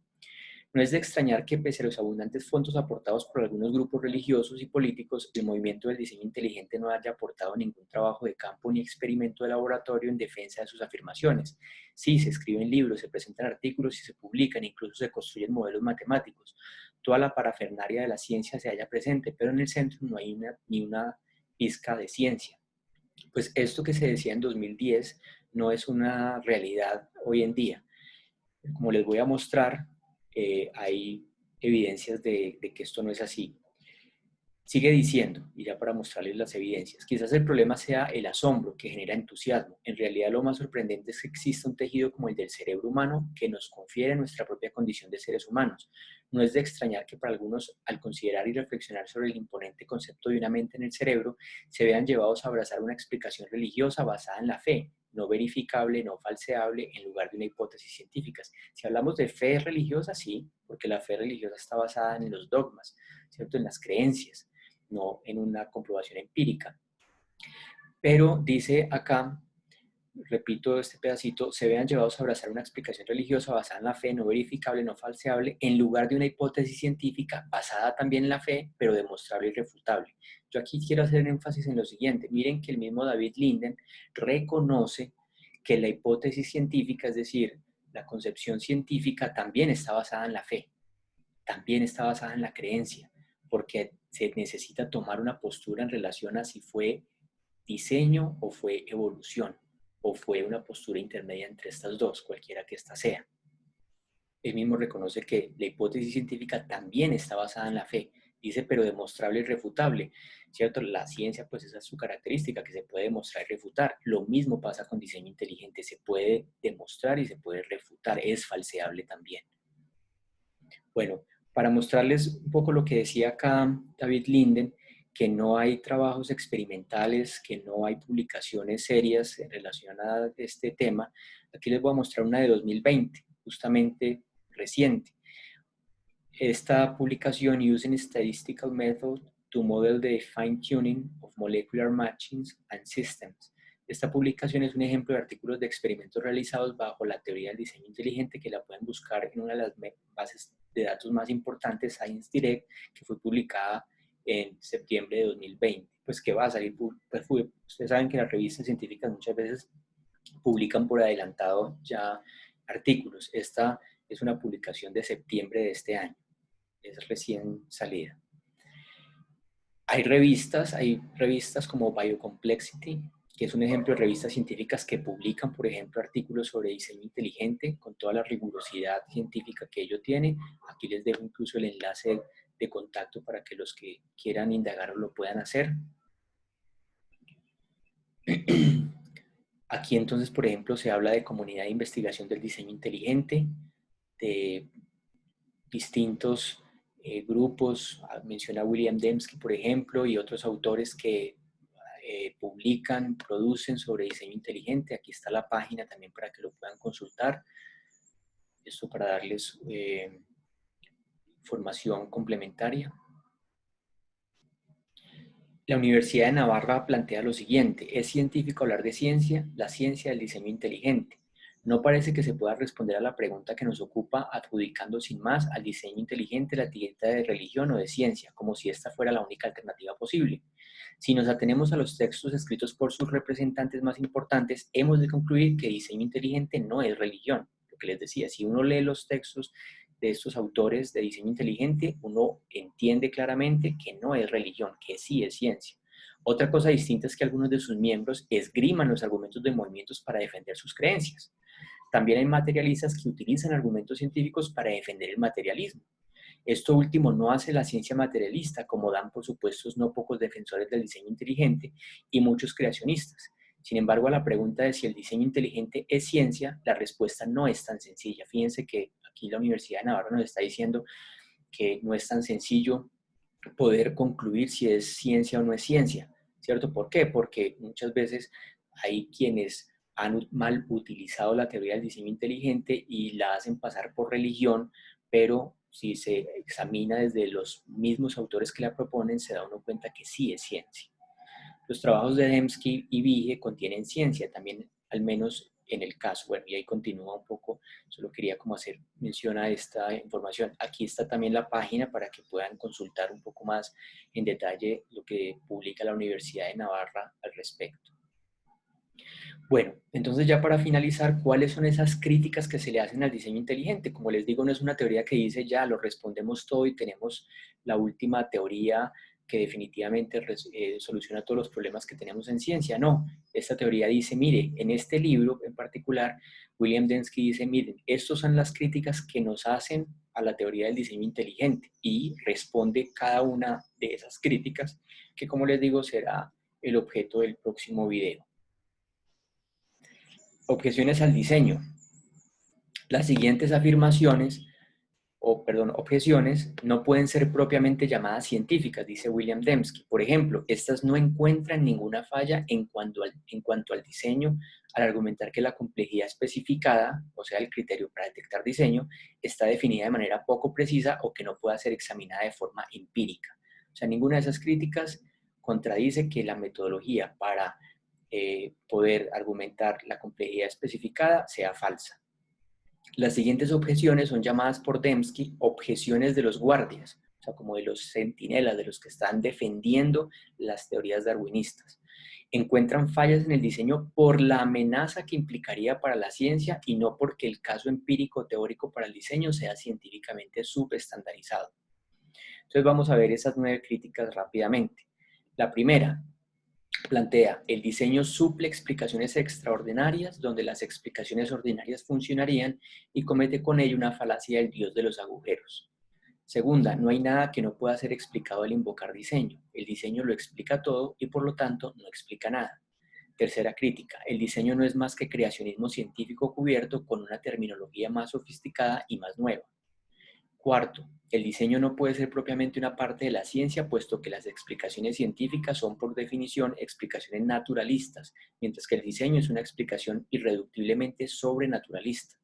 No es de extrañar que pese a los abundantes fondos aportados por algunos grupos religiosos y políticos, el movimiento del diseño inteligente no haya aportado ningún trabajo de campo ni experimento de laboratorio en defensa de sus afirmaciones. Sí, se escriben libros, se presentan artículos y se publican, incluso se construyen modelos matemáticos. Toda la parafernaria de la ciencia se halla presente, pero en el centro no hay ni una pizca de ciencia. Pues esto que se decía en 2010 no es una realidad hoy en día. Como les voy a mostrar, hay evidencias de que esto no es así. Sigue diciendo, y ya para mostrarles las evidencias, quizás el problema sea el asombro que genera entusiasmo. En realidad lo más sorprendente es que exista un tejido como el del cerebro humano que nos confiere nuestra propia condición de seres humanos. No es de extrañar que para algunos, al considerar y reflexionar sobre el imponente concepto de una mente en el cerebro, se vean llevados a abrazar una explicación religiosa basada en la fe, no verificable, no falseable, en lugar de una hipótesis científica. Si hablamos de fe religiosa, sí, porque la fe religiosa está basada en los dogmas, ¿cierto? En las creencias, no en una comprobación empírica. Pero dice acá, repito este pedacito, se vean llevados a abrazar una explicación religiosa basada en la fe, no verificable, no falseable, en lugar de una hipótesis científica basada también en la fe, pero demostrable y refutable. Yo aquí quiero hacer énfasis en lo siguiente. Miren que el mismo David Linden reconoce que la hipótesis científica, es decir, la concepción científica, también está basada en la fe, también está basada en la creencia, porque se necesita tomar una postura en relación a si fue diseño o fue evolución, o fue una postura intermedia entre estas dos, cualquiera que ésta sea. Él mismo reconoce que la hipótesis científica también está basada en la fe, dice, pero demostrable y refutable, ¿cierto? La ciencia, pues esa es su característica, que se puede demostrar y refutar. Lo mismo pasa con diseño inteligente, se puede demostrar y se puede refutar, es falseable también. Bueno, para mostrarles un poco lo que decía acá David Linden, que no hay trabajos experimentales, que no hay publicaciones serias en relación a este tema, aquí les voy a mostrar una de 2020, justamente reciente. Esta publicación, Using Statistical Method to Model the Fine-Tuning of Molecular Matchings and Systems. Esta publicación es un ejemplo de artículos de experimentos realizados bajo la teoría del diseño inteligente, que la pueden buscar en una de las bases de datos más importantes, Science Direct, que fue publicada en septiembre de 2020. Pues que va a salir, pues, ustedes saben que las revistas científicas muchas veces publican por adelantado ya artículos. Esta es una publicación de septiembre de este año, es recién salida. Hay revistas como Biocomplexity, que es un ejemplo de revistas científicas que publican, por ejemplo, artículos sobre diseño inteligente con toda la rigurosidad científica que ello tiene. Aquí les dejo incluso el enlace de contacto para que los que quieran indagar lo puedan hacer. Aquí entonces, por ejemplo, se habla de comunidad de investigación del diseño inteligente, de distintos grupos, menciona William Dembski, por ejemplo, y otros autores que publican, producen sobre diseño inteligente. Aquí está la página también para que lo puedan consultar. Esto para darles información complementaria. La Universidad de Navarra plantea lo siguiente: ¿es científico hablar de ciencia? La ciencia del diseño inteligente. No parece que se pueda responder a la pregunta que nos ocupa adjudicando sin más al diseño inteligente la etiqueta de religión o de ciencia, como si esta fuera la única alternativa posible. Si nos atenemos a los textos escritos por sus representantes más importantes, hemos de concluir que diseño inteligente no es religión. Lo que les decía, si uno lee los textos de estos autores de diseño inteligente, uno entiende claramente que no es religión, que sí es ciencia. Otra cosa distinta es que algunos de sus miembros esgriman los argumentos de movimientos para defender sus creencias. También hay materialistas que utilizan argumentos científicos para defender el materialismo. Esto último no hace la ciencia materialista, como dan por supuesto no pocos defensores del diseño inteligente y muchos creacionistas. Sin embargo, a la pregunta de si el diseño inteligente es ciencia, la respuesta no es tan sencilla. Fíjense que aquí la Universidad de Navarra nos está diciendo que no es tan sencillo poder concluir si es ciencia o no es ciencia, ¿cierto? ¿Por qué? Porque muchas veces hay quienes han mal utilizado la teoría del diseño inteligente y la hacen pasar por religión, pero si se examina desde los mismos autores que la proponen, se da uno cuenta que sí es ciencia. Los trabajos de Dembski y Vige contienen ciencia, también al menos en el caso. Bueno, y ahí continúa un poco, solo quería como hacer mención a esta información. Aquí está también la página para que puedan consultar un poco más en detalle lo que publica la Universidad de Navarra al respecto. Bueno, entonces ya para finalizar, ¿cuáles son esas críticas que se le hacen al diseño inteligente? Como les digo, no es una teoría que dice ya lo respondemos todo y tenemos la última teoría que definitivamente soluciona todos los problemas que tenemos en ciencia. No, esta teoría dice, mire, en este libro en particular, William Dembski dice, miren, estas son las críticas que nos hacen a la teoría del diseño inteligente y responde cada una de esas críticas, que como les digo será el objeto del próximo video. Objeciones al diseño. Las siguientes objeciones no pueden ser propiamente llamadas científicas, dice William Dembski. Por ejemplo, estas no encuentran ninguna falla en cuanto al diseño, al argumentar que la complejidad especificada, o sea, el criterio para detectar diseño, está definida de manera poco precisa o que no pueda ser examinada de forma empírica. O sea, ninguna de esas críticas contradice que la metodología para poder argumentar la complejidad especificada sea falsa. Las siguientes objeciones son llamadas por Dembski objeciones de los guardias, o sea, como de los centinelas, de los que están defendiendo las teorías darwinistas. Encuentran fallas en el diseño por la amenaza que implicaría para la ciencia y no porque el caso empírico teórico para el diseño sea científicamente subestandarizado. Entonces vamos a ver esas 9 críticas rápidamente. La primera, plantea, el diseño suple explicaciones extraordinarias donde las explicaciones ordinarias funcionarían y comete con ello una falacia del dios de los agujeros. Segunda, no hay nada que no pueda ser explicado al invocar diseño. El diseño lo explica todo y por lo tanto no explica nada. Tercera crítica, el diseño no es más que creacionismo científico cubierto con una terminología más sofisticada y más nueva. Cuarto, el diseño no puede ser propiamente una parte de la ciencia, puesto que las explicaciones científicas son por definición explicaciones naturalistas, mientras que el diseño es una explicación irreductiblemente sobrenaturalista.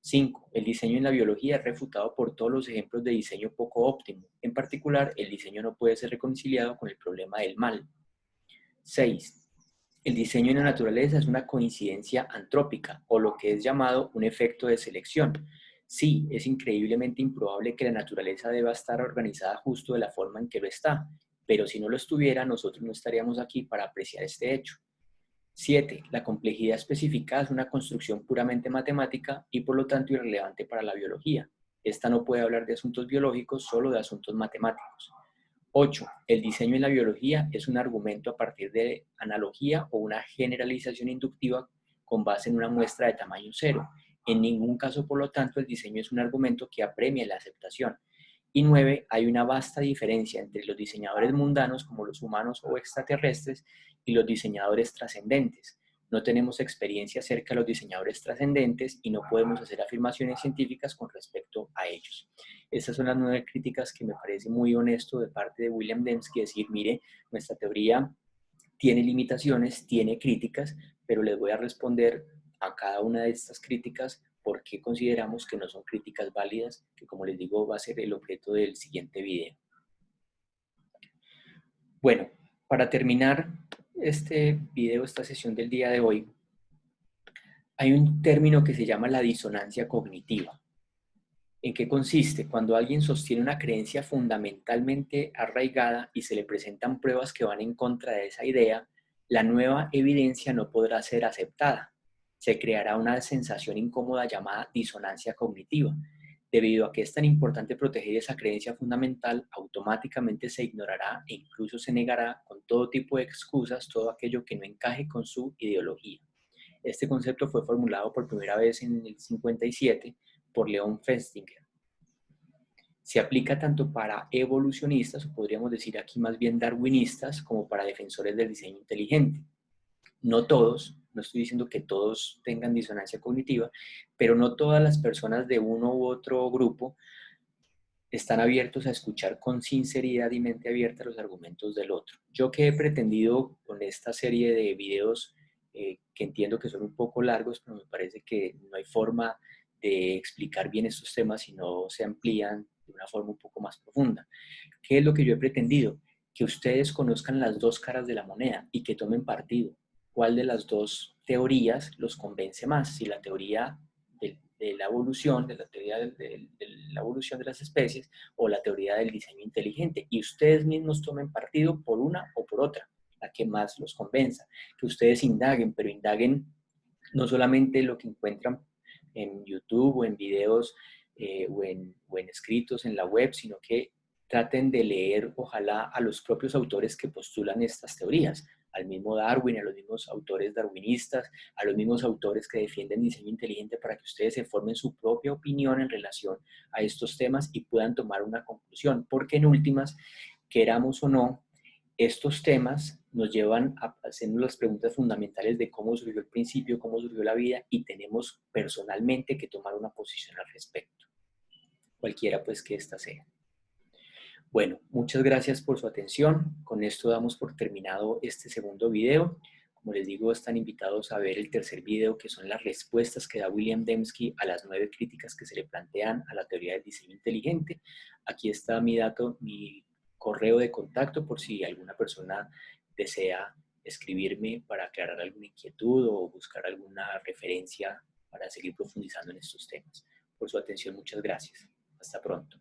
5. El diseño en la biología es refutado por todos los ejemplos de diseño poco óptimo. En particular, el diseño no puede ser reconciliado con el problema del mal. 6. El diseño en la naturaleza es una coincidencia antrópica, o lo que es llamado un efecto de selección. Sí, es increíblemente improbable que la naturaleza deba estar organizada justo de la forma en que lo está, pero si no lo estuviera, nosotros no estaríamos aquí para apreciar este hecho. 7. La complejidad especificada es una construcción puramente matemática y por lo tanto irrelevante para la biología. Esta no puede hablar de asuntos biológicos, solo de asuntos matemáticos. 8. El diseño en la biología es un argumento a partir de analogía o una generalización inductiva con base en una muestra de tamaño cero. En ningún caso, por lo tanto, el diseño es un argumento que apremia la aceptación. Y 9. Hay una vasta diferencia entre los diseñadores mundanos, como los humanos o extraterrestres, y los diseñadores trascendentes. No tenemos experiencia acerca de los diseñadores trascendentes y no podemos hacer afirmaciones científicas con respecto a ellos. Estas son las 9 críticas que me parece muy honesto de parte de William Dembski, decir, mire, nuestra teoría tiene limitaciones, tiene críticas, pero les voy a responder a cada una de estas críticas por qué consideramos que no son críticas válidas, que como les digo va a ser el objeto del siguiente video. Bueno, para terminar este video, esta sesión del día de hoy, hay un término que se llama la disonancia cognitiva. ¿En qué consiste? Cuando alguien sostiene una creencia fundamentalmente arraigada y se le presentan pruebas que van en contra de esa idea, la nueva evidencia no podrá ser aceptada. Se creará una sensación incómoda llamada disonancia cognitiva. Debido a que es tan importante proteger esa creencia fundamental, automáticamente se ignorará e incluso se negará con todo tipo de excusas todo aquello que no encaje con su ideología. Este concepto fue formulado por primera vez en el 57 por Leon Festinger. Se aplica tanto para evolucionistas, o podríamos decir aquí más bien darwinistas, como para defensores del diseño inteligente. No todos, no estoy diciendo que todos tengan disonancia cognitiva, pero no todas las personas de uno u otro grupo están abiertos a escuchar con sinceridad y mente abierta los argumentos del otro. Yo que he pretendido con esta serie de videos, que entiendo que son un poco largos, pero me parece que no hay forma de explicar bien estos temas si no se amplían de una forma un poco más profunda. ¿Qué es lo que yo he pretendido? Que ustedes conozcan las dos caras de la moneda y que tomen partido. ¿Cuál de las dos teorías los convence más? Si la teoría de la evolución, de la teoría de la evolución de las especies o la teoría del diseño inteligente. Y ustedes mismos tomen partido por una o por otra, la que más los convenza. Que ustedes indaguen, pero indaguen no solamente lo que encuentran en YouTube o en videos o en escritos en la web, sino que traten de leer, ojalá, a los propios autores que postulan estas teorías, al mismo Darwin, a los mismos autores darwinistas, a los mismos autores que defienden diseño inteligente para que ustedes se formen su propia opinión en relación a estos temas y puedan tomar una conclusión, porque en últimas, queramos o no, estos temas nos llevan a hacernos las preguntas fundamentales de cómo surgió el principio, cómo surgió la vida y tenemos personalmente que tomar una posición al respecto, cualquiera pues que ésta sea. Bueno, muchas gracias por su atención. Con esto damos por terminado este segundo video. Como les digo, están invitados a ver el tercer video, que son las respuestas que da William Dembski a las 9 críticas que se le plantean a la teoría del diseño inteligente. Aquí está mi dato, mi correo de contacto por si alguna persona desea escribirme para aclarar alguna inquietud o buscar alguna referencia para seguir profundizando en estos temas. Por su atención, muchas gracias. Hasta pronto.